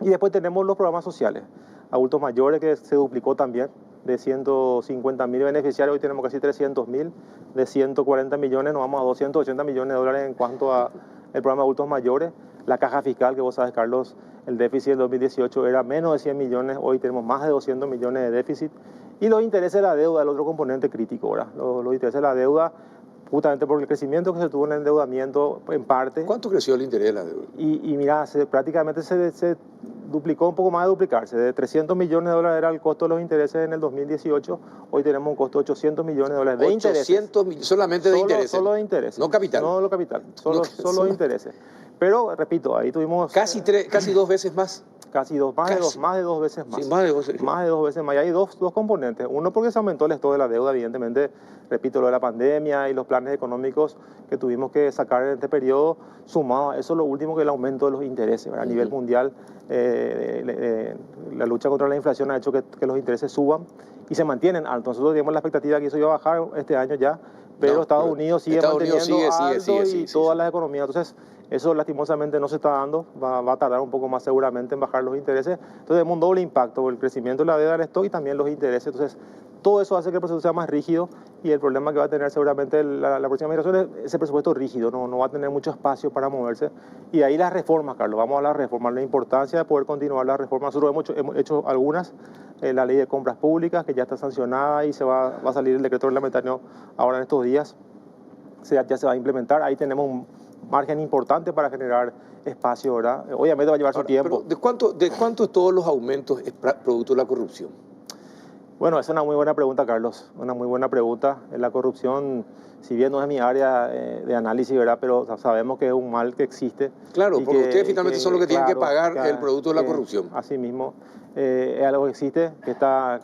Y después tenemos los programas sociales, adultos mayores, que se duplicó también, de 150.000 beneficiarios, hoy tenemos casi 300.000, de 140 millones nos vamos a 280 millones de dólares en cuanto a el programa de adultos mayores. La caja fiscal, que vos sabes, Carlos, el déficit del 2018 era menos de 100 millones, hoy tenemos más de 200 millones de déficit. Y los intereses de la deuda, el otro componente crítico, ¿verdad? Los intereses de la deuda, justamente por el crecimiento que se tuvo en el endeudamiento, en parte. ¿Cuánto creció el interés de la deuda? Y mira, prácticamente se duplicó, un poco más de duplicarse. De 300 millones de dólares era el costo de los intereses en el 2018, hoy tenemos un costo de 800 millones de dólares de intereses. Solamente de intereses. Solo de intereses. No capital. No lo capital, solo de intereses. Pero, repito, ahí tuvimos... Casi 2 veces más. Más de dos veces más. Sí, más de 2 veces. Más de 2 veces más. Y hay dos componentes. Uno, porque se aumentó el stock de la deuda, evidentemente, repito, lo de la pandemia y los planes económicos que tuvimos que sacar en este periodo, sumado a eso, lo último, que el aumento de los intereses, ¿verdad? A nivel mundial, la lucha contra la inflación ha hecho que los intereses suban y se mantienen altos. Nosotros teníamos la expectativa que eso iba a bajar este año ya, pero Estados Unidos sigue manteniendo alto y todas las economías. Entonces, eso lastimosamente no se está dando, va a tardar un poco más seguramente en bajar los intereses. Entonces tenemos un doble impacto, el crecimiento de la deuda del stock y también los intereses. Entonces todo eso hace que el presupuesto sea más rígido, y el problema que va a tener seguramente la próxima administración es ese presupuesto rígido, no va a tener mucho espacio para moverse. Y ahí las reformas, Carlos, vamos a las reformas, la importancia de poder continuar las reformas. Nosotros hemos hecho algunas, la ley de compras públicas, que ya está sancionada y va a salir el decreto reglamentario ahora en estos días, ya se va a implementar. Ahí tenemos un margen importante para generar espacio, ¿verdad? Obviamente va a llevar su tiempo. ¿De cuánto todos los aumentos es producto de la corrupción? Bueno, es una muy buena pregunta, Carlos, una muy buena pregunta. La corrupción, si bien no es mi área de análisis, ¿verdad? Pero sabemos que es un mal que existe. Claro, porque ustedes finalmente son los que tienen que pagar el producto de la corrupción. Así mismo, es algo que existe,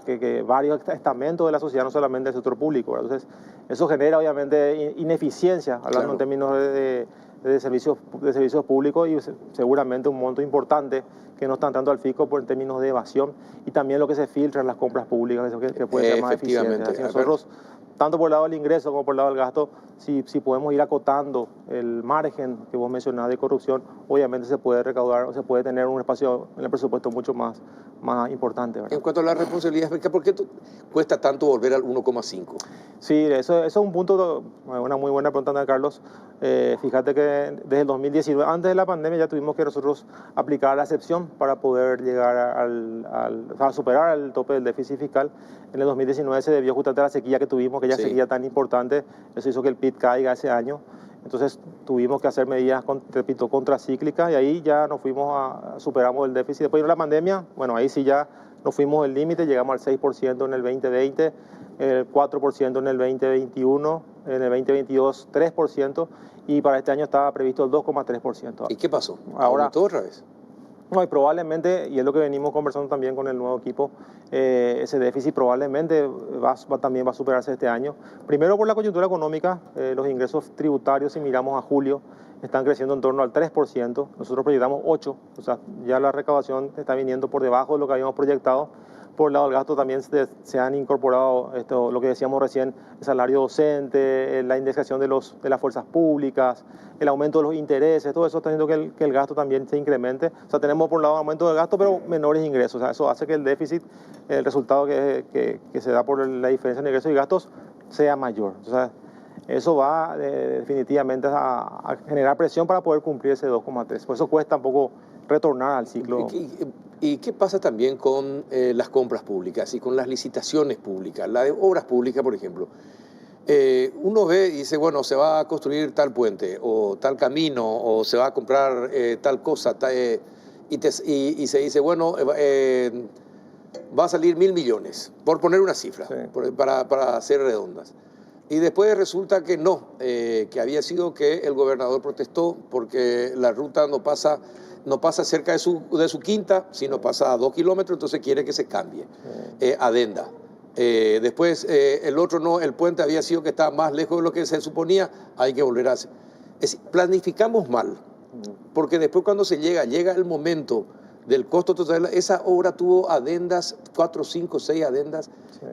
que varios estamentos de la sociedad, no solamente del sector público, ¿verdad? Entonces, eso genera obviamente ineficiencia, hablando en términos de servicios públicos, y seguramente un monto importante que no están tanto al fisco en términos de evasión, y también lo que se filtra en las compras públicas, que puede ser más eficiente. Así nosotros, tanto por el lado del ingreso como por el lado del gasto, si podemos ir acotando el margen que vos mencionás de corrupción, obviamente se puede recaudar, o se puede tener un espacio en el presupuesto mucho más importante, ¿verdad? En cuanto a la responsabilidad, ¿por qué cuesta tanto volver al 1,5? Sí, eso es un punto, una muy buena pregunta, Carlos. Fíjate que desde el 2019, antes de la pandemia, ya tuvimos que nosotros aplicar la excepción para poder llegar a superar el tope del déficit fiscal. En el 2019 se debió justamente a la sequía que tuvimos, que ya sequía tan importante, eso hizo que el PIB caiga ese año. Entonces tuvimos que hacer medidas, repito, contracíclicas, y ahí ya superamos el déficit. Después de la pandemia, bueno, ahí sí ya nos fuimos del límite, llegamos al 6% en el 2020, el 4% en el 2021, en el 2022 3%, y para este año estaba previsto el 2,3%. ¿Y qué pasó? Ahora, ¿Aumentó otra vez? No, y probablemente, y es lo que venimos conversando también con el nuevo equipo, ese déficit probablemente también va a superarse este año. Primero por la coyuntura económica, los ingresos tributarios, si miramos a julio, están creciendo en torno al 3%, nosotros proyectamos 8%, o sea, ya la recaudación está viniendo por debajo de lo que habíamos proyectado. Por el lado del gasto también se han incorporado lo que decíamos recién, el salario docente, la indexación de las fuerzas públicas, el aumento de los intereses, todo eso está haciendo que el gasto también se incremente. O sea, tenemos por un lado aumento del gasto, pero menores ingresos. O sea, eso hace que el déficit, el resultado que se da por la diferencia en ingresos y gastos, sea mayor. O sea, eso va definitivamente a generar presión para poder cumplir ese 2,3. Por eso cuesta un poco retornar al ciclo. ¿Y qué pasa también con las compras públicas y con las licitaciones públicas? La de obras públicas, por ejemplo. Uno ve y dice, bueno, se va a construir tal puente o tal camino o se va a comprar tal cosa. y se dice, bueno, va a salir 1.000 millones, por poner una cifra, Sí. para hacer redondas. Y después resulta que no, que había sido que el gobernador protestó porque la ruta no pasa cerca de su quinta, sino pasa a 2 kilómetros, entonces quiere que se cambie. Adenda. Después el otro no, el puente había sido que estaba más lejos de lo que se suponía, hay que volver a hacer. Es decir, planificamos mal, porque después cuando llega el momento del costo total, esa obra tuvo adendas, 4, 5, 6 adendas,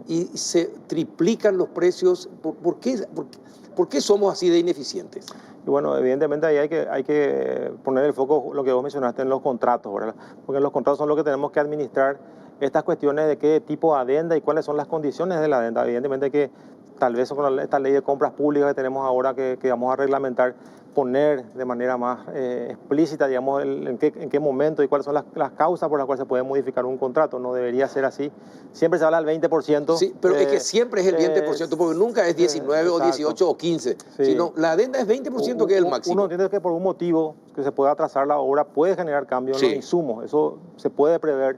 y se triplican los precios. ¿Por qué somos así de ineficientes? Y bueno, evidentemente ahí hay que poner el foco, lo que vos mencionaste, en los contratos, ¿verdad? Porque los contratos son los que tenemos que administrar estas cuestiones de qué tipo de adenda y cuáles son las condiciones de la adenda. Evidentemente que tal vez con esta ley de compras públicas que tenemos ahora que vamos a reglamentar, poner de manera más explícita, digamos, en qué momento y cuáles son las causas por las cuales se puede modificar un contrato. No debería ser así. Siempre se habla del 20%. Sí, pero es que siempre es el 20%, porque nunca es 19 o 18 o 15, sí. Sino la adenda es 20%, que es el máximo. Uno entiende que por un motivo que se pueda atrasar la obra puede generar cambios en los insumos. Eso se puede prever,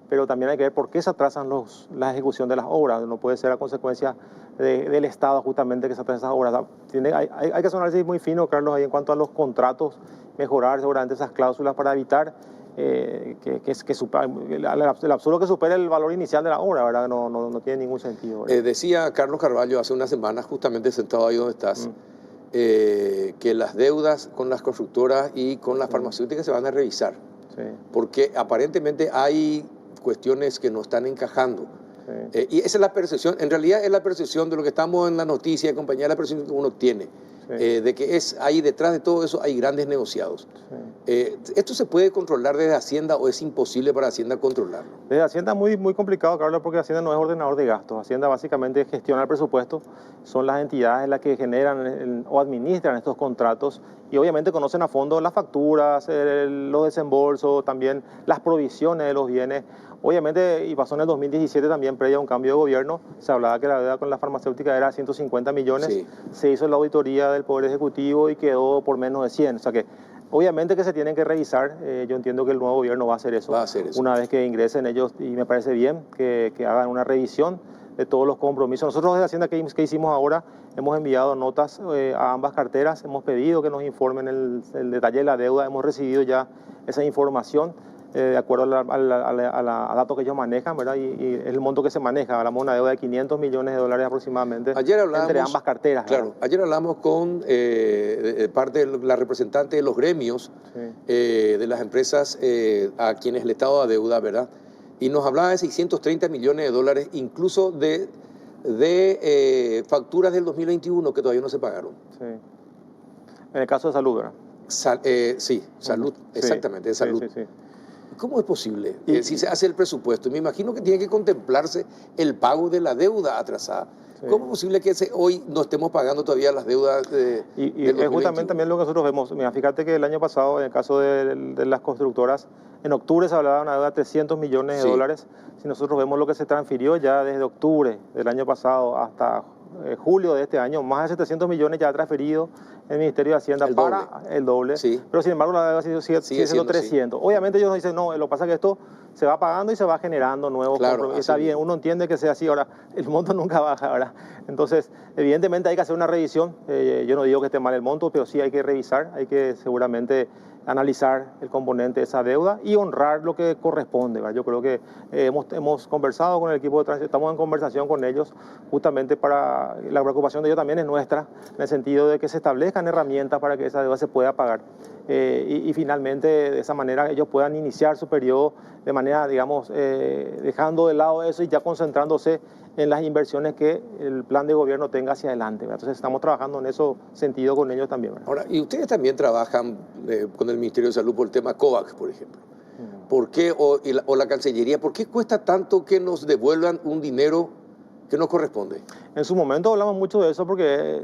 pero también hay que ver por qué se atrasan la ejecución de las obras. No puede ser a consecuencia del Estado justamente que se atrasan esas obras. Hay que hacer un análisis muy fino, Carlos, ahí en cuanto a los contratos, mejorar seguramente esas cláusulas para evitar el absurdo que supere el valor inicial de la obra, ¿verdad? No tiene ningún sentido. Decía Carlos Carvalho hace unas semanas, justamente sentado ahí donde estás, que las deudas con las constructoras y con las farmacéuticas se van a revisar, porque aparentemente hay cuestiones que no están encajando. Y esa es la percepción, en realidad es la percepción de lo que estamos en la noticia, compañía, la percepción que uno tiene, de que ahí detrás de todo eso hay grandes negociados. ¿Esto se puede controlar desde Hacienda o es imposible para Hacienda controlarlo? Desde Hacienda es muy complicado, Carlos, porque Hacienda no es ordenador de gastos. Hacienda básicamente gestiona el presupuesto, son las entidades las que generan o administran estos contratos y obviamente conocen a fondo las facturas, los desembolsos, también las provisiones de los bienes. Obviamente, y pasó en el 2017 también, previo a un cambio de gobierno, se hablaba que la deuda con la farmacéutica era 150 millones, se hizo la auditoría del Poder Ejecutivo y quedó por menos de 100. O sea que obviamente que se tienen que revisar, yo entiendo que el nuevo gobierno va a hacer eso. Una vez que ingresen ellos, y me parece bien que hagan una revisión de todos los compromisos. Nosotros desde Hacienda que hicimos ahora, hemos enviado notas a ambas carteras, hemos pedido que nos informen el detalle de la deuda, hemos recibido ya esa información. De acuerdo a datos que ellos manejan, ¿verdad? Y el monto que se maneja, hablamos de una deuda de 500 millones de dólares aproximadamente entre ambas carteras. Claro, ayer hablamos con parte de la representante de los gremios de las empresas a quienes el Estado adeuda, ¿verdad? Y nos hablaba de 630 millones de dólares, incluso de facturas del 2021 que todavía no se pagaron. En el caso de salud, ¿verdad? Sí, salud, exactamente, de salud. ¿Cómo es posible? Si se hace el presupuesto, me imagino que tiene que contemplarse el pago de la deuda atrasada. ¿Cómo es posible que hoy no estemos pagando todavía las deudas y es justamente también lo que nosotros vemos. Mira, fíjate que el año pasado, en el caso de las constructoras, en octubre se hablaba de una deuda de 300 millones de dólares. Si nosotros vemos lo que se transfirió ya desde octubre del año pasado hasta julio de este año, más de 700 millones ya ha transferido el Ministerio de Hacienda para el doble, pero sin embargo la deuda sigue siendo 300. Obviamente ellos dicen, no, lo que pasa es que esto se va pagando y se va generando nuevos compromisos. Está bien, uno entiende que sea así, ahora el monto nunca baja, ¿verdad? Entonces, evidentemente hay que hacer una revisión, yo no digo que esté mal el monto, pero sí hay que revisar, hay que seguramente analizar el componente de esa deuda y honrar lo que corresponde, ¿verdad? Yo creo que hemos conversado con el equipo de tránsito, estamos en conversación con ellos justamente para, la preocupación de ellos también es nuestra, en el sentido de que se establezcan herramientas para que esa deuda se pueda pagar y finalmente de esa manera ellos puedan iniciar su periodo de manera, digamos, dejando de lado eso y ya concentrándose en las inversiones que el plan de gobierno tenga hacia adelante, ¿verdad? Entonces estamos trabajando en ese sentido con ellos también, ¿verdad? Ahora, y ustedes también trabajan con el Ministerio de Salud por el tema COVAX, por ejemplo. ¿Por qué, o la Cancillería, por qué cuesta tanto que nos devuelvan un dinero que nos corresponde? En su momento hablamos mucho de eso porque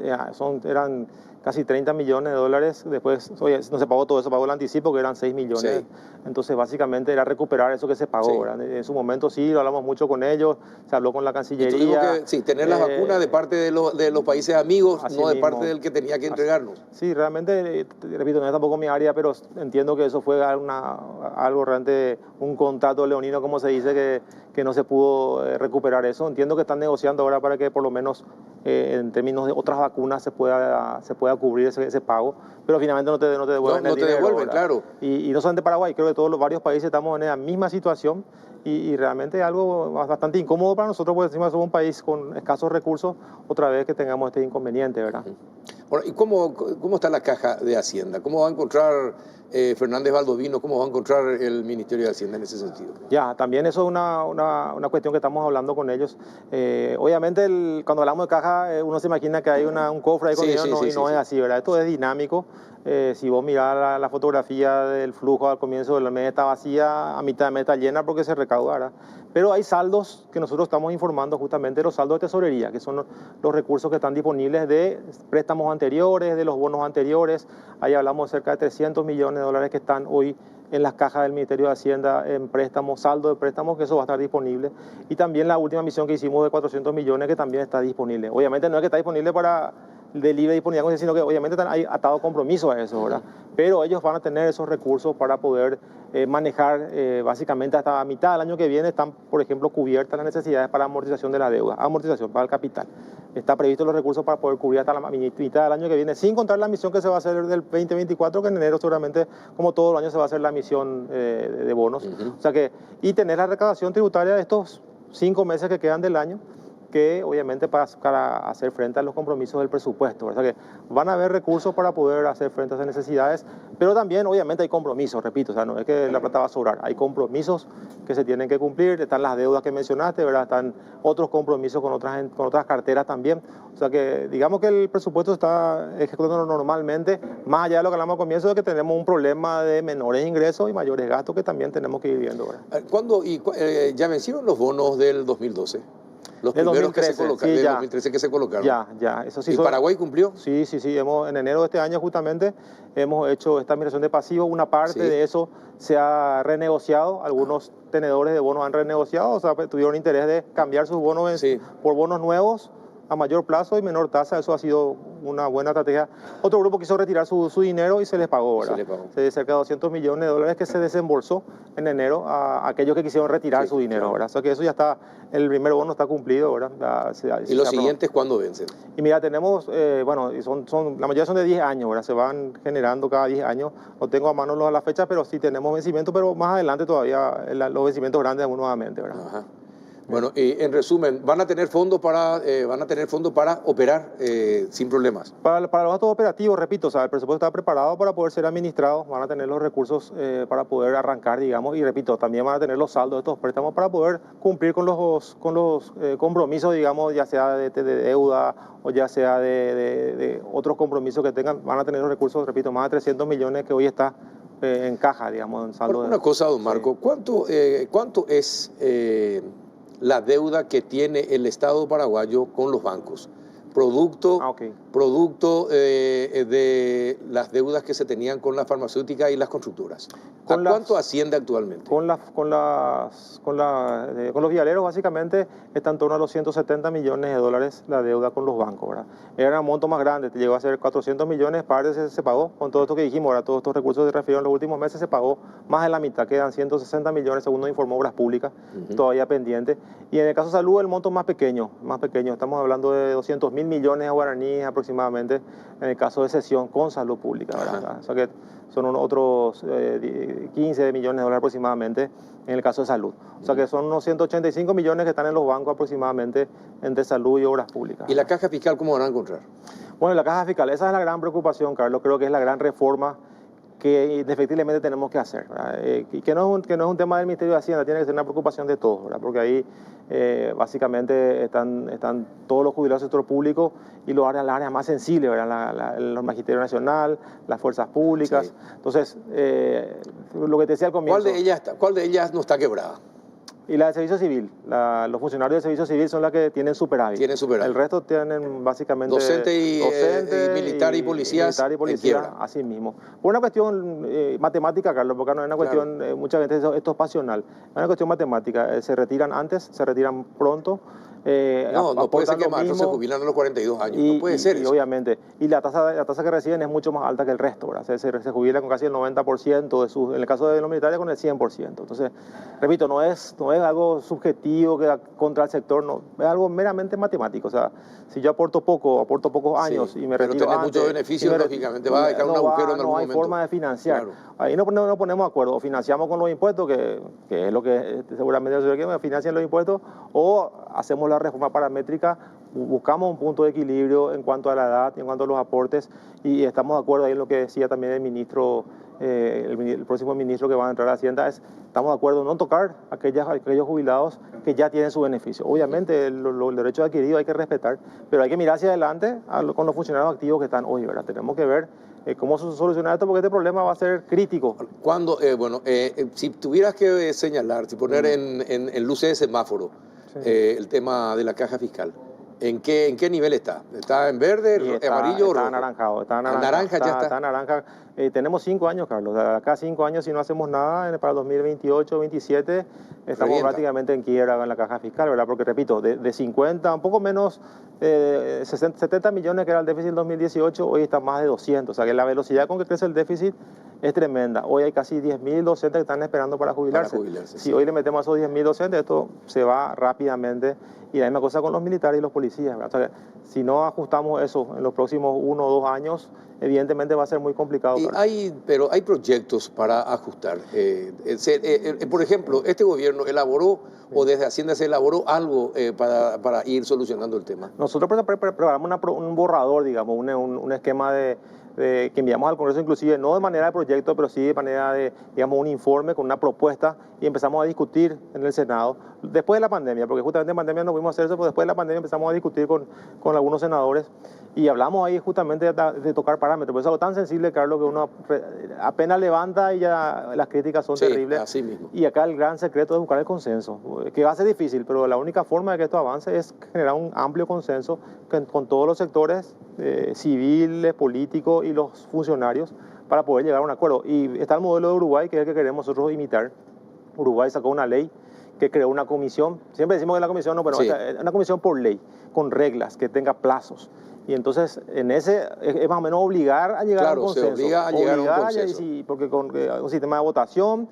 eran casi 30 millones de dólares. Después, oye, no se pagó todo eso, pagó el anticipo, que eran 6 millones. Sí. Entonces, básicamente era recuperar eso que se pagó. Sí. ¿Verdad? En su momento sí, lo hablamos mucho con ellos, se habló con la Y Cancillería. tuvimos que tener las vacunas de parte de los países amigos, no de parte del que tenía que entregarnos. Sí, realmente, repito, no es tampoco mi área, pero entiendo que eso fue algo realmente, un contrato leonino, como se dice, que no se pudo recuperar eso. Entiendo que están negociando ahora para que por lo menos en términos de otras vacunas se pueda cubrir ese pago, pero finalmente no te devuelven el dinero. No te devuelven, claro. Y no solamente Paraguay, creo que todos los varios países estamos en la misma situación y realmente es algo bastante incómodo para nosotros, porque encima somos un país con escasos recursos, otra vez que tengamos este inconveniente, ¿verdad? Bueno, ¿y cómo está la caja de Hacienda? ¿Cómo va a encontrar Fernández Baldovino? ¿Cómo va a encontrar el Ministerio de Hacienda en ese sentido? Ya, también eso es una cuestión que estamos hablando con ellos. Obviamente, cuando hablamos de caja, uno se imagina que hay un cofre ahí con dinero, y no es así, ¿verdad? Esto es dinámico. Si vos mirás la fotografía del flujo al comienzo del mes, está vacía, a mitad de mes está llena porque se recaudará. Pero hay saldos que nosotros estamos informando justamente, los saldos de tesorería, que son los recursos que están disponibles de préstamos anteriores, de los bonos anteriores. Ahí hablamos de cerca de 300 millones de dólares que están hoy en las cajas del Ministerio de Hacienda en préstamos, saldo de préstamos, que eso va a estar disponible. Y también la última emisión que hicimos de 400 millones que también está disponible. Obviamente no es que está disponible de libre disponibilidad, sino que obviamente hay atado compromiso a eso, ¿verdad? Pero ellos van a tener esos recursos para poder manejar básicamente hasta la mitad del año que viene. Están, por ejemplo, cubiertas las necesidades para amortización de la deuda, amortización para el capital. Está previsto los recursos para poder cubrir hasta la mitad del año que viene, sin contar la emisión que se va a hacer del 2024, que en enero seguramente, como todo el año, se va a hacer la emisión de bonos. O sea que, y tener la recaudación tributaria de estos 5 meses que quedan del año, que obviamente para hacer frente a los compromisos del presupuesto. O sea que van a haber recursos para poder hacer frente a esas necesidades, pero también obviamente hay compromisos, repito, o sea, no es que la plata va a sobrar, hay compromisos que se tienen que cumplir, están las deudas que mencionaste, ¿verdad? Están otros compromisos con otras carteras también. O sea que digamos que el presupuesto está ejecutando normalmente, más allá de lo que hablamos al comienzo, de que tenemos un problema de menores ingresos y mayores gastos que también tenemos que ir viendo, ¿verdad? ¿Cuándo ya vencieron los bonos del 2012? Los primeros 2013, que se colocaron, del 2013 que se colocaron. Ya, eso sí. ¿Y Paraguay cumplió? Sí, en enero de este año justamente hemos hecho esta migración de pasivos. Una parte de eso se ha renegociado, algunos tenedores de bonos han renegociado, o sea, tuvieron interés de cambiar sus bonos por bonos nuevos a mayor plazo y menor tasa. Eso ha sido una buena estrategia. Otro grupo quiso retirar su dinero y se les pagó, ¿verdad? Cerca de 200 millones de dólares que se desembolsó en enero a aquellos que quisieron retirar su dinero, ¿verdad? O sea que eso ya está, el primer bono está cumplido, ¿verdad? ¿Y los siguientes cuándo vencen? Y mira, tenemos, la mayoría son de 10 años, ¿verdad? Se van generando cada 10 años. No tengo a mano la fecha, pero sí tenemos vencimiento, pero más adelante todavía los vencimientos grandes nuevamente, ¿verdad? Ajá. Bueno, y en resumen, ¿van a tener fondos para operar sin problemas? Para los gastos operativos, repito, o sea, el presupuesto está preparado para poder ser administrado, van a tener los recursos para poder arrancar, digamos, y repito, también van a tener los saldos de estos préstamos para poder cumplir con los compromisos, digamos, ya sea de deuda o ya sea de otros compromisos que tengan, van a tener los recursos, repito, más de 300 millones que hoy está en caja, digamos, en saldo. Una cosa, don Marco, ¿cuánto es la deuda que tiene el Estado paraguayo con los bancos? Producto de las deudas que se tenían con las farmacéuticas y las constructoras. ¿Cuánto asciende actualmente? Con los vialeros, básicamente, está en torno a los 170 millones de dólares la deuda con los bancos, ¿verdad? Era un monto más grande, llegó a ser 400 millones, parte se pagó con todo esto que dijimos, ¿verdad? Todos estos recursos que se refirieron en los últimos meses se pagó más de la mitad, quedan 160 millones, según nos informó Obras Públicas, todavía pendiente. Y en el caso de salud, el monto más pequeño, estamos hablando de 200.000 millones de guaraníes aproximadamente, en el caso de cesión con salud pública, ¿verdad? O sea que son otros 15 millones de dólares aproximadamente en el caso de salud. O sea que son unos 185 millones que están en los bancos aproximadamente entre salud y obras públicas. ¿Y la caja fiscal cómo van a encontrar? Bueno, la caja fiscal, esa es la gran preocupación, Carlos. Creo que es la gran reforma que indefectiblemente tenemos que hacer, y que no es un tema del Ministerio de Hacienda, tiene que ser una preocupación de todos, ¿verdad? Porque ahí básicamente están todos los jubilados del sector público y las áreas más sensibles, ¿verdad? El Magisterio Nacional, las fuerzas públicas. Entonces, lo que te decía al comienzo... ¿Cuál de ellas no está quebrada? Y la de servicio civil. Los funcionarios de servicio civil son las que tienen superávit. Tienen superávit. El resto tienen básicamente... Docente y militar y policías militar y policía, así mismo. Por una cuestión matemática, Carlos, porque no es una cuestión, mucha gente dice, esto es pasional. Es una cuestión matemática. Se retiran antes, se retiran pronto. No puede ser que maestros se jubilan a los 42 años. No puede ser eso. Obviamente. Y la tasa que reciben es mucho más alta que el resto, ¿verdad? Se jubila con casi el 90%, en el caso de los militares con el 100%. Entonces, repito, no es algo subjetivo que contra el sector, no, es algo meramente matemático. O sea, si yo aporto pocos años y me retiro pero antes... muchos beneficios, lógicamente, va a dejar un agujero en algún momento. No hay forma de financiar. Claro. Ahí no ponemos de acuerdo. O financiamos con los impuestos, que es lo que seguramente se financian los impuestos, o hacemos la reforma paramétrica, buscamos un punto de equilibrio en cuanto a la edad, en cuanto a los aportes, y estamos de acuerdo ahí en lo que decía también el ministro, el próximo ministro que va a entrar a Hacienda, estamos de acuerdo en no tocar aquellos jubilados que ya tienen su beneficio. Obviamente el derecho adquirido hay que respetar, pero hay que mirar hacia adelante con los funcionarios activos que están hoy, ¿verdad? Tenemos que ver cómo solucionar esto, porque este problema va a ser crítico. Cuando, si tuvieras que señalar, si poner en luces de semáforo, el tema de la caja fiscal, ¿en qué nivel está? ¿Está en verde, amarillo o rojo? Está anaranjado. Está naranja. Tenemos 5 años, Carlos. De acá 5 años, si no hacemos nada, para 2028, 2027, estamos prácticamente en quiebra en la caja fiscal, ¿verdad? Porque, repito, de 50, un poco menos, 70 millones que era el déficit en 2018, hoy está más de 200. O sea, que la velocidad con que crece el déficit es tremenda. Hoy hay casi 10.000 docentes que están esperando para jubilarse. Si hoy le metemos a esos 10.000 docentes, esto se va rápidamente. Y la misma cosa con los militares y los policías, ¿verdad? O sea, si no ajustamos eso en los próximos 1 o 2 años, evidentemente va a ser muy complicado. Pero hay proyectos para ajustar. Por ejemplo, este gobierno elaboró, o desde Hacienda se elaboró algo para ir solucionando el tema. Nosotros preparamos un borrador, digamos, un esquema que enviamos al Congreso, inclusive no de manera de proyecto, pero sí de manera de, digamos, un informe con una propuesta, y empezamos a discutir en el Senado después de la pandemia, porque justamente en pandemia no pudimos hacer eso, pero después de la pandemia empezamos a discutir con algunos senadores y hablamos ahí justamente de tocar parámetros. Pues es algo tan sensible, Carlos, que uno apenas levanta y ya las críticas son terribles. Así mismo. Y acá el gran secreto es buscar el consenso, que va a ser difícil, pero la única forma de que esto avance es generar un amplio consenso con todos los sectores civiles, políticos y los funcionarios para poder llegar a un acuerdo. Y está el modelo de Uruguay, que es el que queremos nosotros imitar. Uruguay sacó una ley que creó una comisión, siempre decimos que la comisión no, pero una comisión por ley, con reglas, que tenga plazos. Y entonces, en ese, es más o menos obligar a llegar a un consenso. Se obliga a llegar a un consenso. Porque con un sistema de votación,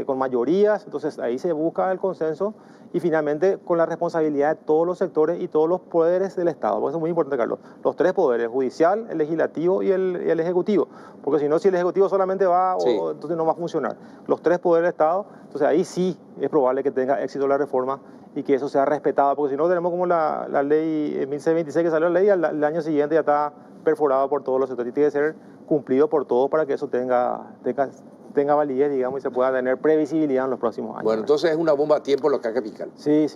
con mayorías, entonces ahí se busca el consenso y finalmente con la responsabilidad de todos los sectores y todos los poderes del Estado. Por eso es muy importante, Carlos. Los 3 poderes, el judicial, el legislativo y el ejecutivo. Porque si no, si el ejecutivo solamente va, entonces no va a funcionar. Los 3 poderes del Estado, entonces ahí sí es probable que tenga éxito la reforma y que eso sea respetado, porque si no tenemos como la ley 1626 que salió la ley, el año siguiente ya está perforado por todos los sectores y tiene que ser cumplido por todos para que eso tenga validez, digamos, y se pueda tener previsibilidad en los próximos años. Bueno, entonces es una bomba a tiempo la caja fiscal. Sí,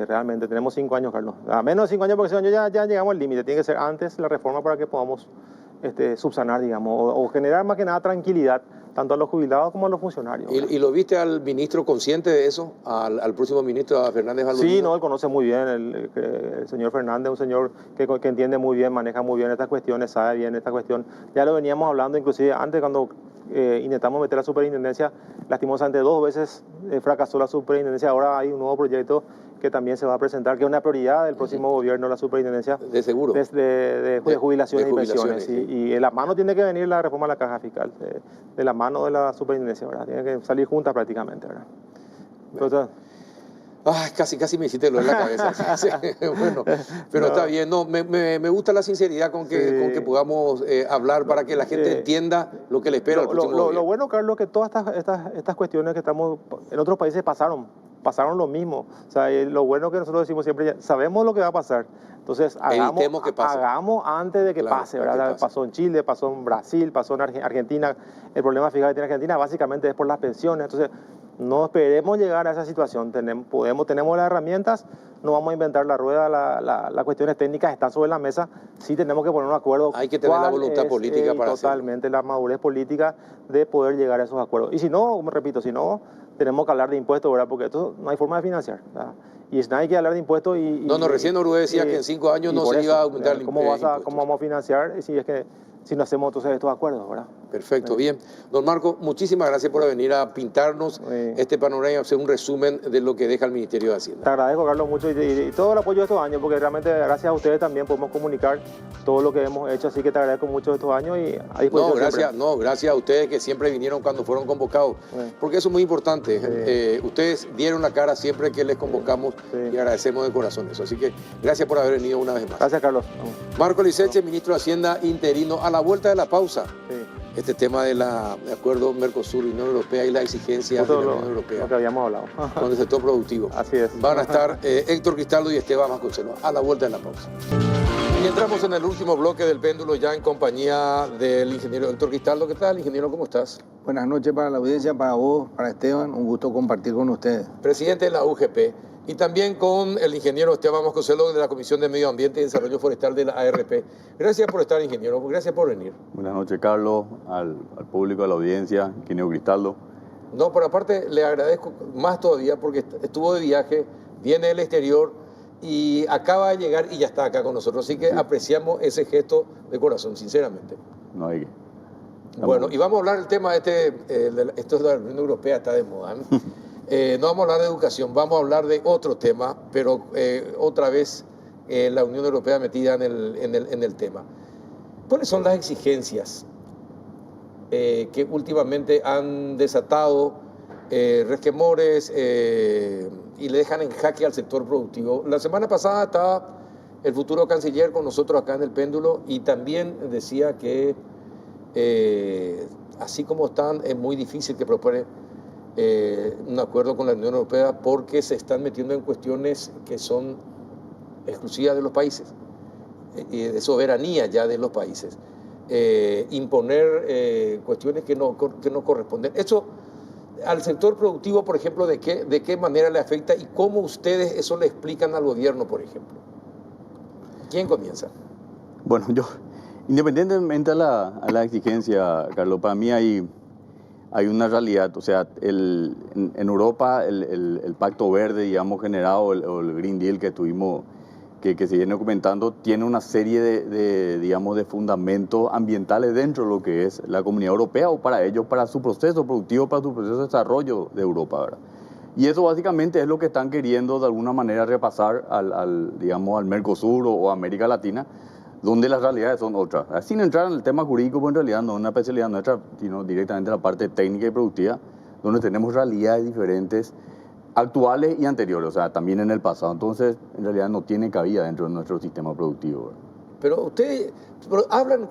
realmente tenemos 5 años, Carlos. A menos de 5 años, porque 5 años ya llegamos al límite. Tiene que ser antes la reforma para que podamos subsanar, digamos, o generar más que nada tranquilidad, tanto a los jubilados como a los funcionarios. ¿Y lo viste al ministro consciente de eso? ¿Al próximo ministro, a Fernández Valdovinos? Sí, él conoce muy bien, el señor Fernández, un señor que entiende muy bien, maneja muy bien estas cuestiones, sabe bien esta cuestión. Ya lo veníamos hablando, inclusive antes cuando intentamos meter la superintendencia, lastimosamente 2 veces fracasó la superintendencia. Ahora hay un nuevo proyecto que también se va a presentar, que es una prioridad del próximo gobierno, la superintendencia de seguro de jubilaciones y pensiones. Y en la mano tiene que venir la reforma de la caja fiscal, de la mano de la superintendencia, ¿verdad? Tiene que salir juntas prácticamente, ¿verdad? Entonces, casi me hiciste lo en la cabeza. Bueno, pero está bien. No, me gusta la sinceridad con que podamos hablar para que la gente entienda lo que le espera al próximo gobierno. Lo bueno, Carlos, que todas estas cuestiones que estamos en otros países pasaron lo mismo. O sea, lo bueno que nosotros decimos siempre, ya sabemos lo que va a pasar. Entonces, hagamos antes de que pase, ¿verdad? Pasó en Chile, pasó en Brasil, pasó en Argentina. El problema fiscal que tiene Argentina básicamente es por las pensiones. Entonces, no esperemos llegar a esa situación. Tenemos las herramientas, no vamos a inventar la rueda, las cuestiones técnicas están sobre la mesa. Sí tenemos que poner un acuerdo. Hay que tener la voluntad política para totalmente hacerlo. La madurez política de poder llegar a esos acuerdos. Y si no, como repito, si no tenemos que hablar de impuestos, ¿verdad? Porque esto no hay forma de financiar, ¿verdad? Y es nadie que hablar de impuestos y... No, recién Uruguay decía que en 5 años no se iba a aumentar el impuesto. ¿Cómo vamos a financiar si no hacemos entonces estos acuerdos, ¿verdad? Perfecto, bien. Don Marco, muchísimas gracias por venir a pintarnos este panorama y hacer un resumen de lo que deja el Ministerio de Hacienda. Te agradezco, Carlos, mucho y todo el apoyo de estos años, porque realmente gracias a ustedes también podemos comunicar todo lo que hemos hecho, así que te agradezco mucho estos años y a disposición. Gracias a ustedes que siempre vinieron cuando fueron convocados, porque eso es muy importante. Ustedes dieron la cara siempre que les convocamos y agradecemos de corazón eso. Así que gracias por haber venido una vez más. Gracias, Carlos. Marco Liceche, ministro de Hacienda interino. A la vuelta de la pausa, este tema de acuerdo Mercosur y Unión Europea y la exigencia de la Unión Europea. Lo que habíamos hablado. Con el sector productivo. Así es. Van a estar Héctor Cristaldo y Esteban Vasconcelos. A la vuelta de la pausa. Y entramos en el último bloque del péndulo ya en compañía del ingeniero Héctor Cristaldo. ¿Qué tal, ingeniero? ¿Cómo estás? Buenas noches para la audiencia, para vos, para Esteban. Un gusto compartir con ustedes. Presidente de la UGP. Y también con el ingeniero Esteban Vasconcelos de la Comisión de Medio Ambiente y Desarrollo Forestal de la ARP. Gracias por estar, ingeniero. Gracias por venir. Buenas noches, Carlos, al público, a la audiencia, ingeniero Cristaldo. No, pero aparte le agradezco más todavía porque estuvo de viaje, viene del exterior y acaba de llegar y ya está acá con nosotros. Así que apreciamos ese gesto de corazón, sinceramente. No hay que... Bueno, y vamos a hablar del tema esto es la Unión Europea, está de moda, ¿no? No vamos a hablar de educación, vamos a hablar de otro tema, pero otra vez la Unión Europea metida en el tema. ¿Cuáles son las exigencias que últimamente han desatado resquemores y le dejan en jaque al sector productivo? La semana pasada estaba el futuro canciller con nosotros acá en el péndulo y también decía que así como están, es muy difícil que propone un acuerdo con la Unión Europea porque se están metiendo en cuestiones que son exclusivas de los países, de soberanía ya de los países, imponer cuestiones que no corresponden. Eso al sector productivo, por ejemplo, ¿de qué manera le afecta y cómo ustedes eso le explican al gobierno, por ejemplo? ¿Quién comienza? Bueno, independientemente a la exigencia, Carlos, para mí hay una realidad. O sea, en Europa el Pacto Verde, digamos, generado, o el Green Deal que tuvimos, que se viene comentando, tiene una serie digamos, de fundamentos ambientales dentro de lo que es la Comunidad Europea o para ellos, para su proceso productivo, para su proceso de desarrollo de Europa, ¿verdad? Y eso básicamente es lo que están queriendo de alguna manera repasar digamos, al Mercosur o América Latina, donde las realidades son otras. Sin entrar en el tema jurídico, pues en realidad no es una especialidad nuestra, sino directamente la parte técnica y productiva, donde tenemos realidades diferentes, actuales y anteriores, o sea, también en el pasado. Entonces, en realidad no tiene cabida dentro de nuestro sistema productivo. Pero ustedes hablan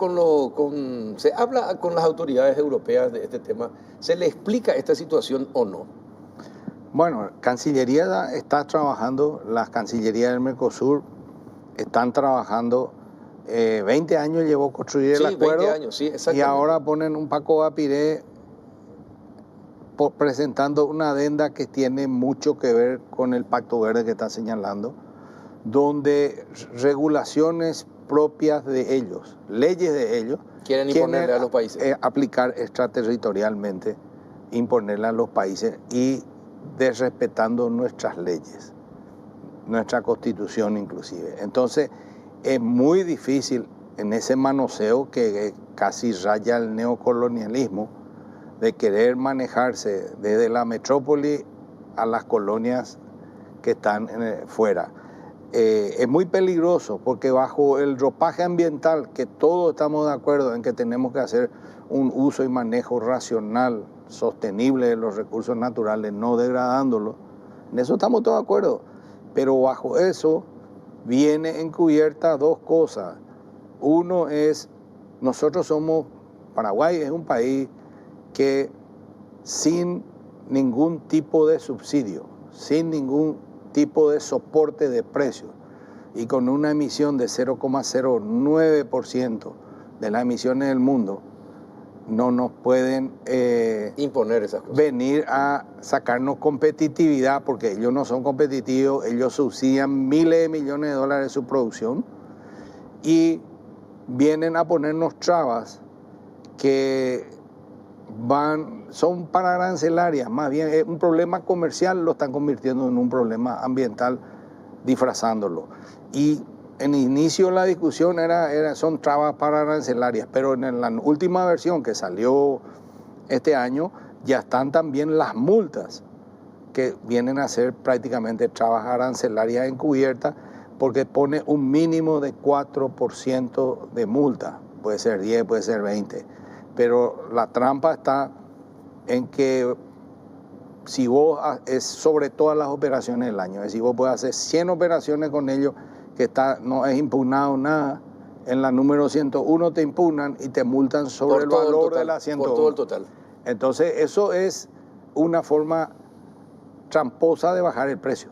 se habla con las autoridades europeas de este tema, ¿se le explica esta situación o no? Bueno, Cancillería está trabajando, las Cancillerías del Mercosur están trabajando. 20 años llevó construir el acuerdo. 20 años, sí, exactamente. Y ahora ponen un Paco Vapiré presentando una adenda que tiene mucho que ver con el Pacto Verde que está señalando, donde regulaciones propias de ellos, leyes de ellos, quieren imponerle a los países. Aplicar extraterritorialmente, imponerle a los países y desrespetando nuestras leyes, nuestra constitución inclusive. Entonces, es muy difícil en ese manoseo que casi raya el neocolonialismo de querer manejarse desde la metrópoli a las colonias que están fuera. Es muy peligroso porque bajo el ropaje ambiental, que todos estamos de acuerdo en que tenemos que hacer un uso y manejo racional, sostenible de los recursos naturales, no degradándolos, en eso estamos todos de acuerdo, pero bajo eso viene encubierta dos cosas. Uno es, Paraguay es un país que sin ningún tipo de subsidio, sin ningún tipo de soporte de precios y con una emisión de 0,09% de las emisiones del mundo, no nos pueden imponer esas cosas, venir a sacarnos competitividad, porque ellos no son competitivos, ellos subsidian miles de millones de dólares de su producción y vienen a ponernos trabas que son pararancelarias, más bien es un problema comercial, lo están convirtiendo en un problema ambiental, disfrazándolo. Y en el inicio de la discusión son trabas pararancelarias, pero en la última versión que salió este año ya están también las multas, que vienen a ser prácticamente trabas arancelarias encubiertas, porque pone un mínimo de 4% de multa, puede ser 10, puede ser 20, pero la trampa está en que si vos es sobre todas las operaciones del año, es decir, vos puedes hacer 100 operaciones con ellos, que no es impugnado nada, en la número 101 te impugnan y te multan sobre el valor de la 101. Por todo el total. Entonces eso es una forma tramposa de bajar el precio.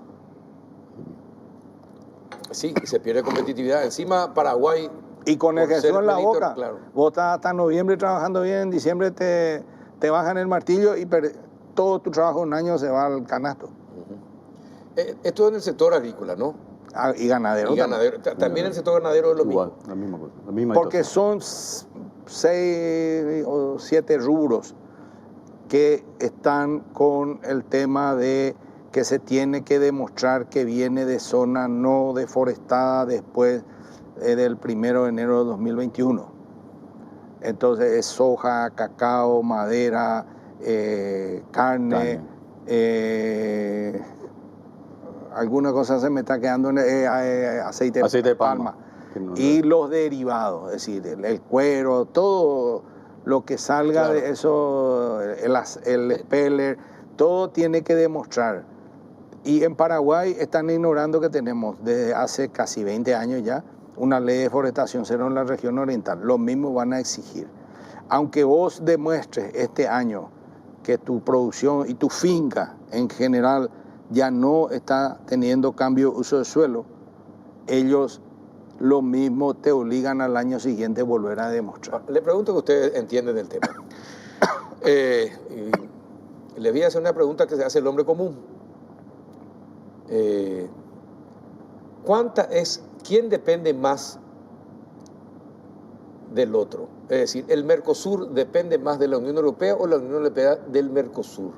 Sí, se pierde competitividad. Encima Paraguay... Y con el Jesús en la boca, claro. Vos estás hasta noviembre trabajando bien, en diciembre te bajan el martillo y todo tu trabajo un año se va al canasto. Esto en el sector agrícola, ¿no? Y ganadero. Y ganadero. También el sector ganadero es lo mismo. La misma cosa. La misma Porque situación. son 6 o 7 rubros que están con el tema de que se tiene que demostrar que viene de zona no deforestada después del 1 de enero de 2021. Entonces es soja, cacao, madera, carne. Alguna cosa se me está quedando en aceite de palma. Y los derivados, es decir, el cuero, todo lo que salga, claro, de eso, el speller, todo tiene que demostrar. Y en Paraguay están ignorando que tenemos desde hace casi 20 años ya una ley de deforestación cero en la región oriental. Lo mismo van a exigir. Aunque vos demuestres este año que tu producción y tu finca en general ya no está teniendo cambio de uso de suelo, ellos lo mismo te obligan al año siguiente a volver a demostrar. Le pregunto que ustedes entienden del tema. Le voy a hacer una pregunta que se hace el hombre común. ¿Quién depende más del otro? Es decir, ¿el Mercosur depende más de la Unión Europea o la Unión Europea del Mercosur?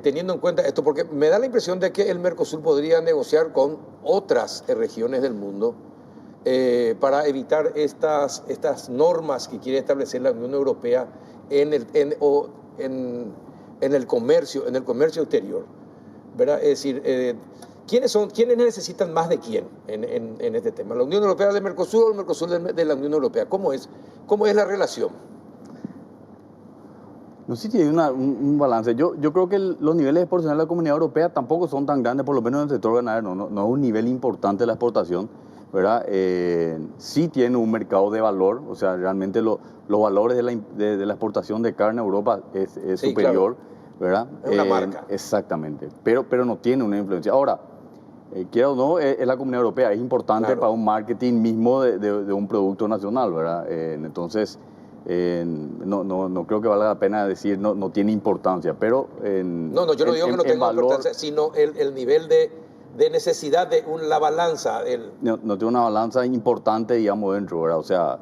Teniendo en cuenta esto, porque me da la impresión de que el Mercosur podría negociar con otras regiones del mundo para evitar estas normas que quiere establecer la Unión Europea en el comercio exterior, ¿verdad? Es decir, ¿quiénes necesitan más de quién en este tema? ¿La Unión Europea del Mercosur o el Mercosur de la Unión Europea? ¿Cómo es la relación? No sé si hay un balance. Yo creo que los niveles de exportación de la Comunidad Europea tampoco son tan grandes, por lo menos en el sector ganadero, no es un nivel importante de la exportación, ¿verdad? Sí tiene un mercado de valor, o sea, realmente los valores de la exportación de carne a Europa es sí, superior, claro, ¿verdad? Es una marca. Exactamente, pero no tiene una influencia. Ahora, quiera o no, es la Comunidad Europea, es importante, claro, para un marketing mismo de un producto nacional, ¿verdad? Entonces, no creo que valga la pena decir no tiene importancia, pero... No, yo no digo que no tenga importancia, sino el nivel de necesidad de la balanza. No tiene una balanza importante, digamos, dentro, ¿verdad? O sea,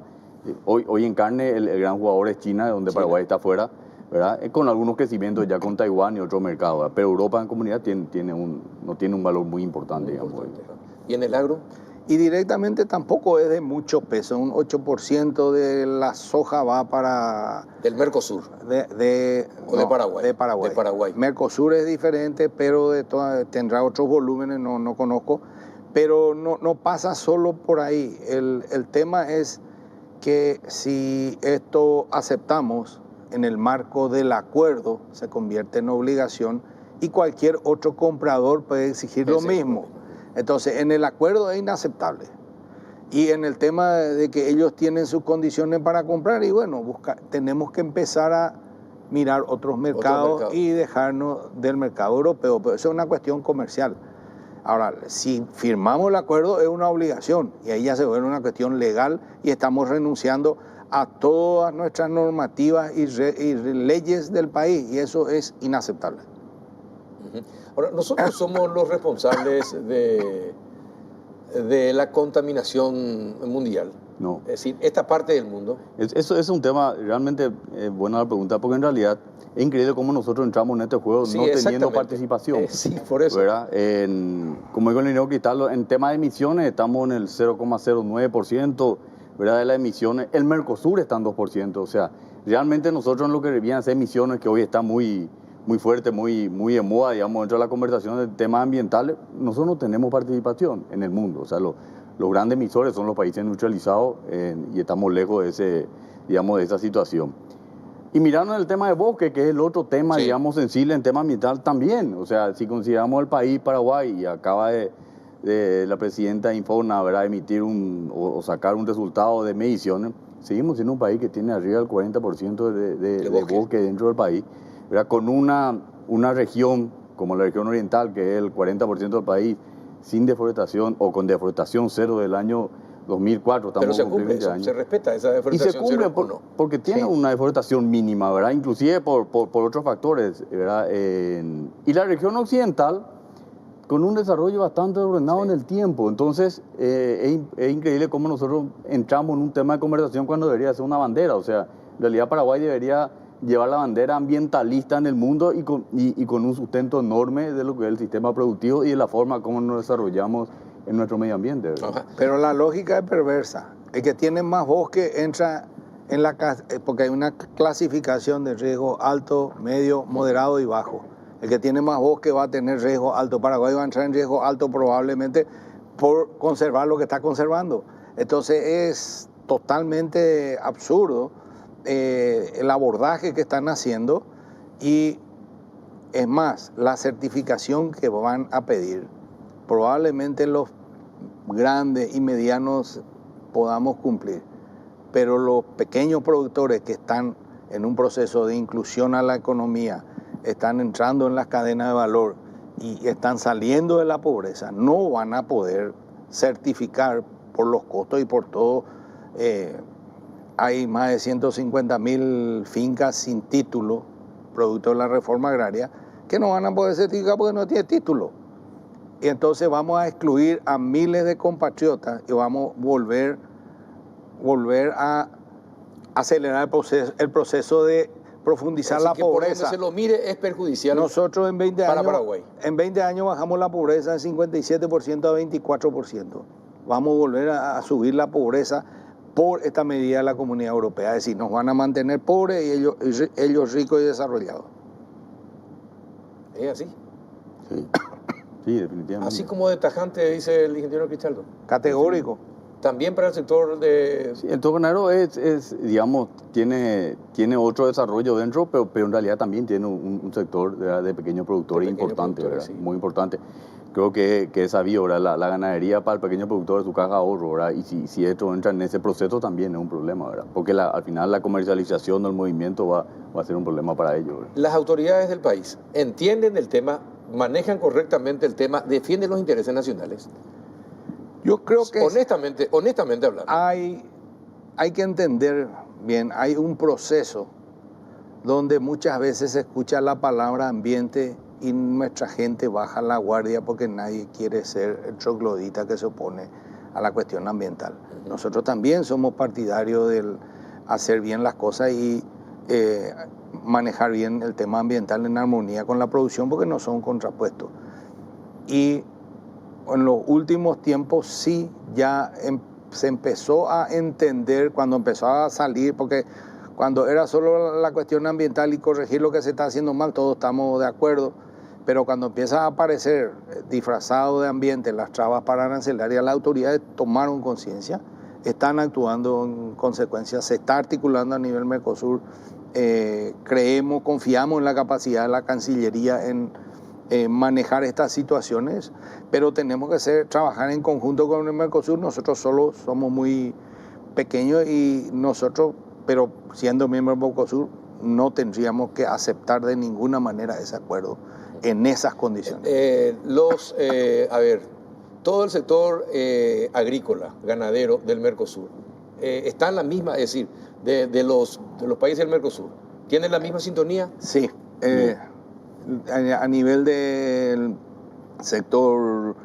hoy en carne el gran jugador es China, donde China, Paraguay está afuera, ¿verdad? Con algunos crecimientos ya con Taiwán y otros mercados, ¿verdad? Pero Europa en comunidad no tiene un valor muy importante, digamos. ¿Y en el agro? Y directamente tampoco es de mucho peso, un 8% de la soja va para... ¿Del Mercosur? ¿O de Paraguay? De Paraguay. Mercosur es diferente, pero tendrá otros volúmenes, no conozco, pero no pasa solo por ahí. El tema es que si esto aceptamos en el marco del acuerdo, se convierte en obligación y cualquier otro comprador puede exigir lo mismo. Entonces, en el acuerdo es inaceptable. Y en el tema de que ellos tienen sus condiciones para comprar, y bueno, tenemos que empezar a mirar otros mercados y dejarnos del mercado europeo. Pero eso es una cuestión comercial. Ahora, si firmamos el acuerdo, es una obligación. Y ahí ya se vuelve una cuestión legal y estamos renunciando a todas nuestras normativas y leyes del país. Y eso es inaceptable. Ahora, nosotros somos los responsables de de la contaminación mundial? No. Es decir, esta parte del mundo. Eso es un tema realmente buena la pregunta, porque en realidad es increíble cómo nosotros entramos en este juego Sí, no teniendo exactamente. participación. Sí, por eso. ¿Verdad? Como digo el ingeniero Cristal, en tema de emisiones estamos en el 0,09%, ¿verdad? De las emisiones. El Mercosur está en 2%. O sea, realmente nosotros en lo que vienen a ser emisiones, que hoy está muy fuerte, muy de moda, digamos, dentro de la conversación de temas ambientales, nosotros no tenemos participación en el mundo. O sea, los grandes emisores son los países industrializados y estamos lejos de esa situación. Y mirando el tema de bosque, que es el otro tema, Sí. digamos, sensible en tema ambiental también. O sea, si consideramos el país Paraguay, y acaba de la presidenta Infona, ¿verdad?, emitir o sacar un resultado de mediciones, seguimos siendo un país que tiene arriba del 40% de bosque dentro del país, ¿verdad? Con una región como la región oriental, que es el 40% del país, sin deforestación o con deforestación cero del año 2004. Pero se cumple eso, se respeta esa Y deforestación. se cumple cero o no. porque tiene una deforestación mínima, ¿verdad? Inclusive por otros factores, ¿verdad? Y la región occidental, con un desarrollo bastante ordenado en el tiempo. Entonces, es increíble cómo nosotros entramos en un tema de conversación cuando debería ser una bandera. O sea, en realidad Paraguay debería llevar la bandera ambientalista en el mundo y con un sustento enorme de lo que es el sistema productivo y de la forma como nos desarrollamos en nuestro medio ambiente, ¿verdad? Pero la lógica es perversa. El que tiene más bosque entra en porque hay una clasificación de riesgo alto, medio, moderado y bajo. El que tiene más bosque va a tener riesgo alto. Paraguay va a entrar en riesgo alto probablemente por conservar lo que está conservando. Entonces es totalmente absurdo el abordaje que están haciendo, y es más, la certificación que van a pedir, probablemente los grandes y medianos podamos cumplir, pero los pequeños productores que están en un proceso de inclusión a la economía, están entrando en las cadenas de valor y están saliendo de la pobreza, no van a poder certificar por los costos y por todo. Hay más de 150.000 fincas sin título, producto de la reforma agraria, que no van a poder certificar porque no tiene título. Y entonces vamos a excluir a miles de compatriotas y vamos a volver a acelerar el proceso de profundizar Así la que por pobreza. donde se lo mire es perjudicial. Nosotros en 20 para años, Paraguay. En 20 años bajamos la pobreza de 57% a 24%. Vamos a volver a subir la pobreza por esta medida de la Comunidad Europea. Es decir, nos van a mantener pobres y ellos ricos y desarrollados. ¿Es así? Sí, sí, definitivamente. Así como de tajante dice el ingeniero Cristaldo. Categórico. También para el sector de... Sí, el toconero digamos, tiene otro desarrollo dentro, pero en realidad también tiene un sector de pequeños productores importante, ¿verdad? Sí. Muy importante. Creo que es sabido, ¿verdad? La ganadería para el pequeño productor es su caja de ahorro, ¿verdad? Y si esto entra en ese proceso también es un problema, ¿verdad? Porque al final la comercialización del movimiento va a ser un problema para ellos, ¿verdad? Las autoridades del país entienden el tema, manejan correctamente el tema, defienden los intereses nacionales. Yo creo que honestamente hablando. hay que entender bien, hay un proceso donde muchas veces se escucha la palabra ambiente y nuestra gente baja la guardia porque nadie quiere ser el troglodita que se opone a la cuestión ambiental. Nosotros también somos partidarios del hacer bien las cosas y manejar bien el tema ambiental en armonía con la producción, porque no son contrapuestos. Y en los últimos tiempos sí ya se empezó a entender, cuando empezó a salir, porque cuando era solo la cuestión ambiental y corregir lo que se está haciendo mal, todos estamos de acuerdo, pero cuando empieza a aparecer disfrazado de ambiente las trabas para arancelarias, las autoridades tomaron conciencia, están actuando en consecuencia, se está articulando a nivel Mercosur, confiamos en la capacidad de la Cancillería en manejar estas situaciones, pero tenemos que trabajar en conjunto con el Mercosur. Nosotros solo somos muy pequeños y nosotros, pero siendo miembros del Mercosur, no tendríamos que aceptar de ninguna manera ese acuerdo en esas condiciones. Todo el sector agrícola, ganadero del Mercosur, está en la misma, es decir, de los países del Mercosur, ¿tienen la misma sintonía? Sí. A nivel del sector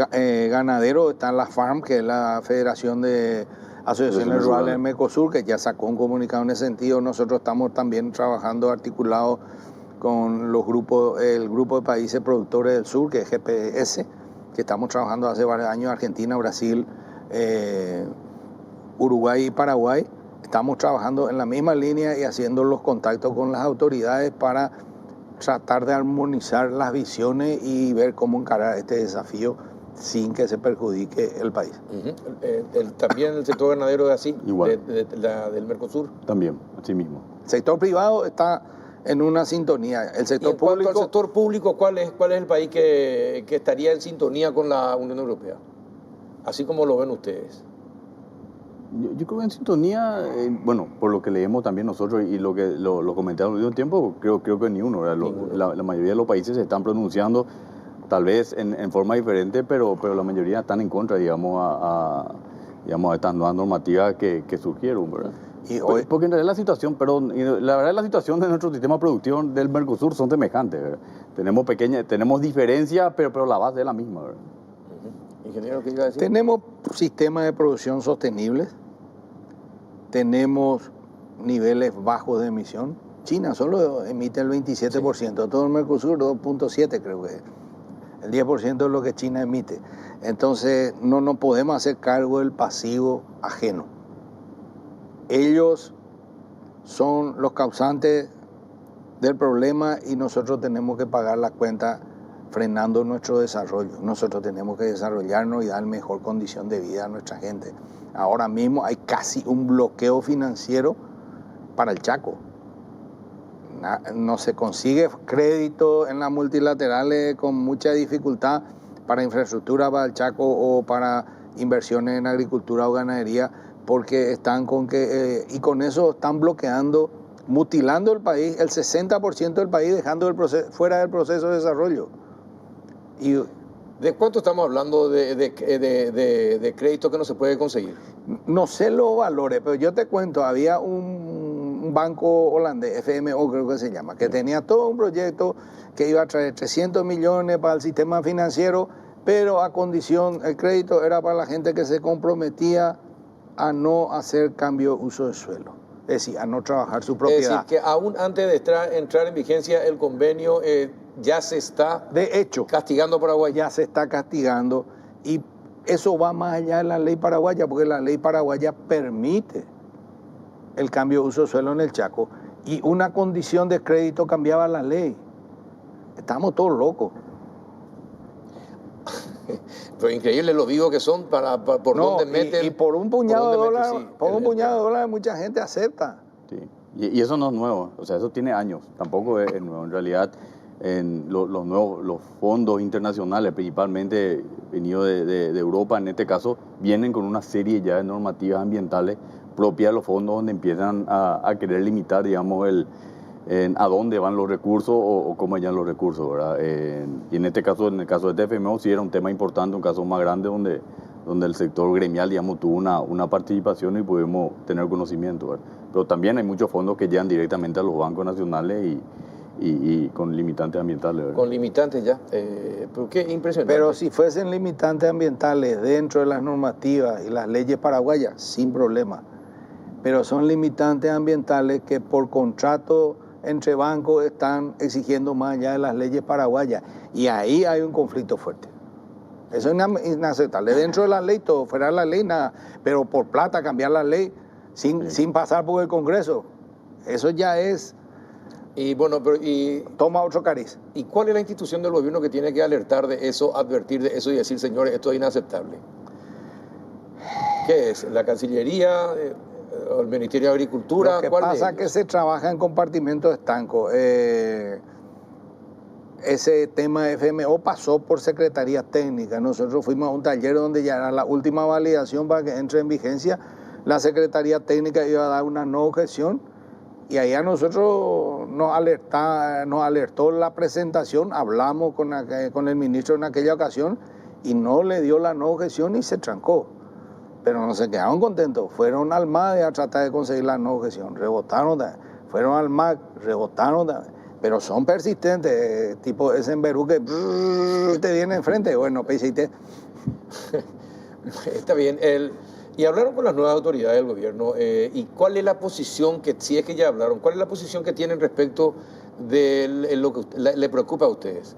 ganadero está la FARM, que es la Federación de Asociaciones Rurales del Mercosur, que ya sacó un comunicado en ese sentido. Nosotros estamos también trabajando articulados con los grupos, el grupo de países productores del sur, que es GPS, que estamos trabajando hace varios años, Argentina, Brasil, Uruguay y Paraguay. Estamos trabajando en la misma línea y haciendo los contactos con las autoridades para tratar de armonizar las visiones y ver cómo encarar este desafío sin que se perjudique el país. También el sector ganadero es así, Igual. del Mercosur. También, así mismo. El sector privado está en una sintonía. El sector Y en cuanto público, al sector público, ¿cuál es el país que estaría en sintonía con la Unión Europea? Así como lo ven ustedes. Yo creo que en sintonía, bueno, por lo que leemos también nosotros y lo que lo comenté al último tiempo, creo que ni uno. La mayoría de los países se están pronunciando, tal vez en forma diferente, pero la mayoría están en contra, digamos, a estas nuevas normativas que surgieron, ¿verdad? Y hoy, Porque en realidad la situación, la verdad la situación de nuestro sistema productivo del Mercosur son semejantes, ¿verdad? Tenemos diferencias, pero la base es la misma, ¿verdad? Ingeniero, ¿qué iba a decir? tenemos sistemas de producción sostenibles, tenemos niveles bajos de emisión. China solo emite el 27%, todo el Mercosur 2.7 creo que es. El 10% es lo que China emite. Entonces no nos podemos hacer cargo del pasivo ajeno. Ellos son los causantes del problema y nosotros tenemos que pagar la cuenta frenando nuestro desarrollo. Nosotros tenemos que desarrollarnos y dar mejor condición de vida a nuestra gente. Ahora mismo hay casi un bloqueo financiero para el Chaco. No se consigue crédito en las multilaterales con mucha dificultad para infraestructura para el Chaco o para inversiones en agricultura o ganadería, porque están y con eso están bloqueando, mutilando el país, el 60% del país, dejando fuera del proceso de desarrollo. Y ¿de cuánto estamos hablando de crédito que no se puede conseguir? no sé los valores, pero yo te cuento, había un banco holandés, FMO creo que se llama, que tenía todo un proyecto que iba a traer 300 millones para el sistema financiero, pero a condición, el crédito era para la gente que se comprometía a no hacer cambio de uso de suelo, es decir, a no trabajar su propiedad. Es decir, que aún antes de entrar en vigencia el convenio, ya se está De hecho, castigando a Paraguay. ya se está castigando y eso va más allá de la ley paraguaya, porque la ley paraguaya permite el cambio de uso de suelo en el Chaco y una condición de crédito cambiaba la ley. Estamos todos locos. Pero increíble lo vivos que son por No, donde meten. y por un puñado de dólares, sí, mucha gente acepta. Sí. Y eso no es nuevo, o sea, eso tiene años, tampoco es nuevo. En realidad, los fondos internacionales, principalmente venidos de Europa, en este caso, vienen con una serie ya de normativas ambientales propias de los fondos, donde empiezan a querer limitar, digamos, a dónde van los recursos o cómo hallan los recursos, ¿verdad? Y en este caso, en el caso de TFMO, sí era un tema importante, un caso más grande donde el sector gremial, digamos, tuvo una participación y pudimos tener conocimiento, ¿verdad? Pero también hay muchos fondos que llegan directamente a los bancos nacionales y con limitantes ambientales, ¿verdad? Con limitantes ya. Pero qué impresionante. Pero si fuesen limitantes ambientales dentro de las normativas y las leyes paraguayas, sin problema. Pero son limitantes ambientales que por contrato entre bancos están exigiendo más allá de las leyes paraguayas. Y ahí hay un conflicto fuerte. Eso es inaceptable. Dentro de la ley, todo fuera de la ley, nada. Pero por plata cambiar la ley sin pasar por el Congreso, eso ya es... Y bueno, Toma otro cariz. ¿y cuál es la institución del gobierno que tiene que alertar de eso, advertir de eso y decir, señores, esto es inaceptable? ¿Qué es? ¿La Cancillería? ¿O el Ministerio de Agricultura? Lo que ¿Cuál de pasa es ellos? que se trabaja en compartimentos estancos. Ese tema de FMO pasó por Secretaría Técnica. Nosotros fuimos a un taller donde ya era la última validación para que entre en vigencia. La Secretaría Técnica iba a dar una no objeción y ahí a nosotros nos alertó la presentación. Hablamos con el ministro en aquella ocasión y no le dio la no objeción y se trancó. Pero no se quedaron contentos. Fueron al MAD a tratar de conseguir la no objeción. Rebotaron también. Fueron al MAC, rebotaron también. Pero son persistentes, tipo ese en Berú que te viene enfrente. Bueno, pues Está bien. Y hablaron con las nuevas autoridades del gobierno. ¿Y cuál es la posición que, si es que ya hablaron, cuál es la posición que tienen respecto de lo que le preocupa a ustedes?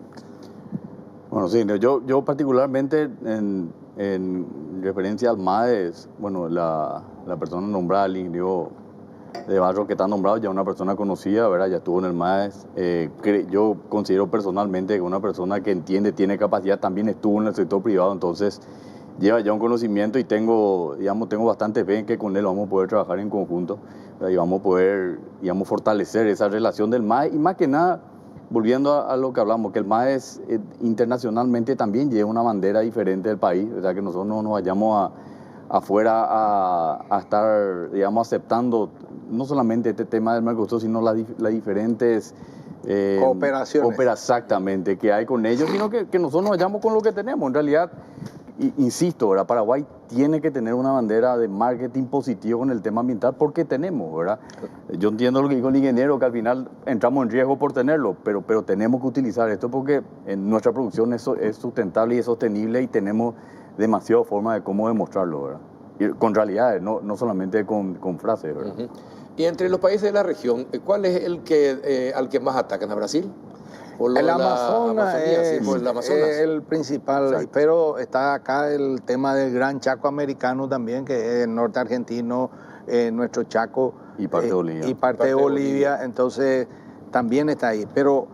Bueno, sí, yo particularmente en referencia al MAES, bueno, la persona nombrada, el ingeniero de Barro que está nombrado, ya una persona conocida, ¿verdad? Ya estuvo en el MAES. Yo considero personalmente que una persona que entiende, tiene capacidad, también estuvo en el sector privado, entonces lleva ya un conocimiento y tengo bastante fe en que con él vamos a poder trabajar en conjunto, ¿verdad? Y vamos a poder, digamos, fortalecer esa relación del MAES y más que nada, volviendo a lo que hablamos, que el MAES internacionalmente también lleva una bandera diferente del país, o sea, que nosotros no nos vayamos afuera a estar, digamos, aceptando no solamente este tema del Mercosur, sino las diferentes cooperaciones. Exactamente, que hay con ellos, sino que nosotros nos vayamos con lo que tenemos. En realidad, insisto, ¿verdad? Paraguay tiene que tener una bandera de marketing positivo con el tema ambiental porque tenemos, ¿verdad? Yo entiendo lo que dijo el ingeniero, que al final entramos en riesgo por tenerlo, pero tenemos que utilizar esto porque en nuestra producción es sustentable y es sostenible y tenemos demasiadas formas de cómo demostrarlo, ¿verdad? Y con realidades, no solamente con frases, ¿verdad? Uh-huh. Y entre los países de la región, ¿cuál es el que al que más atacan? ¿A Brasil? El Amazonas es el principal, exacto. Pero está acá el tema del Gran Chaco Americano también, que es el norte argentino, nuestro Chaco. Y parte de Bolivia. Y parte de Bolivia, entonces también está ahí. Pero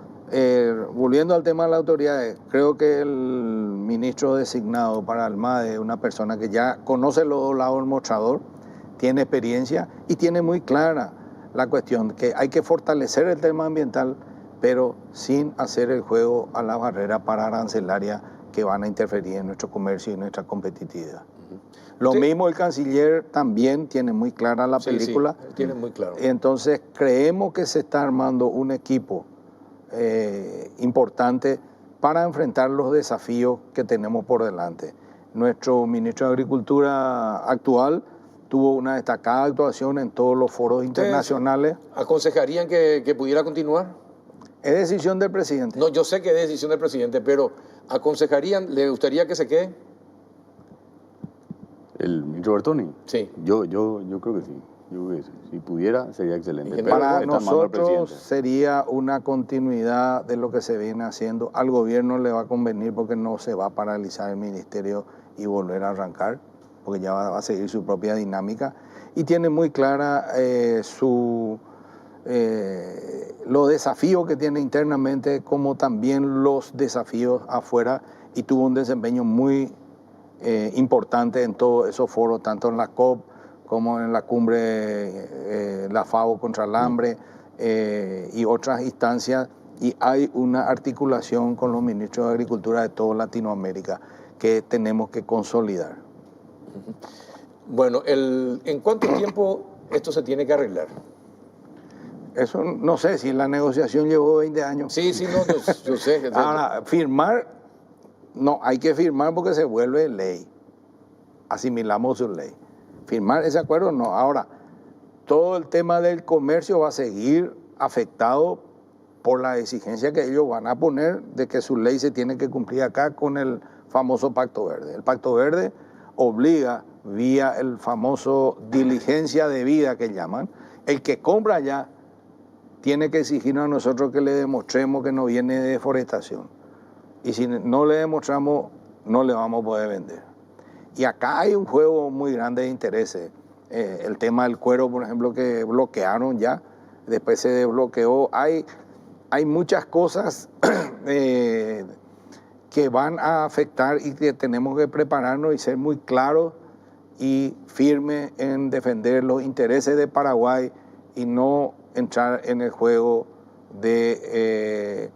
volviendo al tema de las autoridades, creo que el ministro designado para el MADE es una persona que ya conoce los dos lados del mostrador, tiene experiencia y tiene muy clara la cuestión, que hay que fortalecer el tema ambiental, pero sin hacer el juego a la barrera arancelaria que van a interferir en nuestro comercio y nuestra competitividad. Lo mismo el canciller también tiene muy clara la película. Sí, tiene muy claro. Entonces creemos que se está armando un equipo importante para enfrentar los desafíos que tenemos por delante. Nuestro ministro de Agricultura actual tuvo una destacada actuación en todos los foros internacionales. ¿Aconsejarían que pudiera continuar? Es decisión del presidente. No, yo sé que es decisión del presidente, pero ¿aconsejarían, le gustaría que se quede? ¿El ministro Bertoni? Sí. Yo creo que sí. Yo creo que sí. Si pudiera, sería excelente. Para nosotros sería una continuidad de lo que se viene haciendo. Al gobierno le va a convenir porque no se va a paralizar el ministerio y volver a arrancar, porque ya va a seguir su propia dinámica. Y tiene muy clara los desafíos que tiene internamente, como también los desafíos afuera, y tuvo un desempeño muy importante en todos esos foros, tanto en la COP como en la cumbre, la FAO contra el hambre y otras instancias, y hay una articulación con los ministros de Agricultura de toda Latinoamérica que tenemos que consolidar. Bueno, ¿en cuánto tiempo esto se tiene que arreglar? Eso no sé, si la negociación llevó 20 años. Sí, no, yo sé. Ahora, firmar, no, hay que firmar porque se vuelve ley. Asimilamos su ley. Firmar ese acuerdo no. Ahora, todo el tema del comercio va a seguir afectado por la exigencia que ellos van a poner de que su ley se tiene que cumplir acá con el famoso Pacto Verde. El Pacto Verde obliga, vía el famoso diligencia debida que llaman, el que compra ya tiene que exigirnos a nosotros que le demostremos que no viene de deforestación. Y si no le demostramos, no le vamos a poder vender. Y acá hay un juego muy grande de intereses. El tema del cuero, por ejemplo, que bloquearon ya, después se desbloqueó. Hay muchas cosas que van a afectar y que tenemos que prepararnos y ser muy claros y firmes en defender los intereses de Paraguay y no entrar en el juego de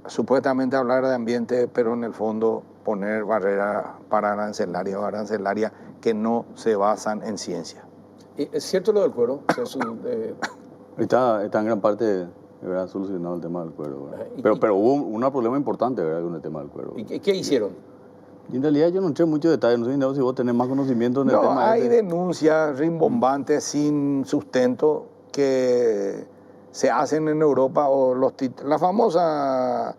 supuestamente hablar de ambiente, pero en el fondo poner barreras arancelarias que no se basan en ciencia. ¿Es cierto lo del cuero? Está en gran parte, ¿verdad?, solucionado el tema del cuero, ¿verdad? Pero hubo un problema importante, ¿verdad?, con el tema del cuero. ¿Y qué hicieron? Y en realidad yo no entré en mucho detalle, no sé si vos tenés más conocimiento en el tema. No, hay denuncias rimbombantes sin sustento que se hacen en Europa, o la famosa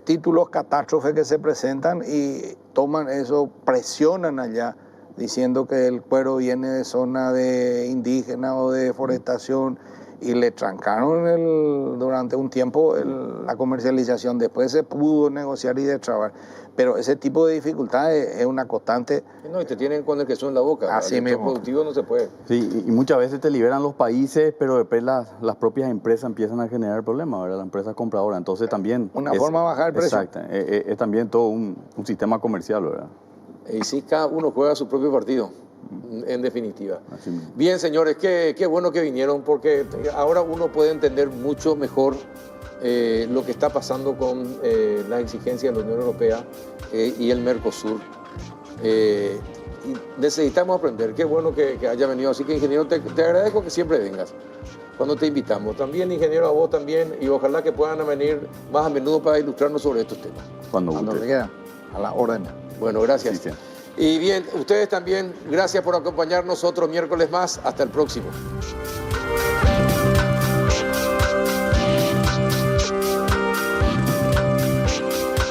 títulos catástrofes que se presentan y toman eso, presionan allá, diciendo que el cuero viene de zona de indígena o de deforestación, y le trancaron durante un tiempo la comercialización. Después se pudo negociar y destrabar, pero ese tipo de dificultades es una constante. No, y te tienen con el queso en la boca. Así mismo. Productivo no se puede. Sí, y muchas veces te liberan los países, pero después las propias empresas empiezan a generar problemas, ¿verdad? La empresa compradora. Entonces también... Una forma de bajar el precio. Exacto. Es también todo un sistema comercial, ¿verdad? Y sí, cada uno juega su propio partido, en definitiva. Bien, señores, qué bueno que vinieron, porque ahora uno puede entender mucho mejor lo que está pasando con las exigencias de la Unión Europea y el Mercosur. Y necesitamos aprender. Qué bueno que haya venido. Así que, ingeniero, te agradezco que siempre vengas cuando te invitamos. También, ingeniero, a vos también, y ojalá que puedan venir más a menudo para ilustrarnos sobre estos temas. Cuando quieran, a la orden. Bueno, gracias. Sí, sí. Y bien, ustedes también, gracias por acompañarnos otro miércoles más. Hasta el próximo.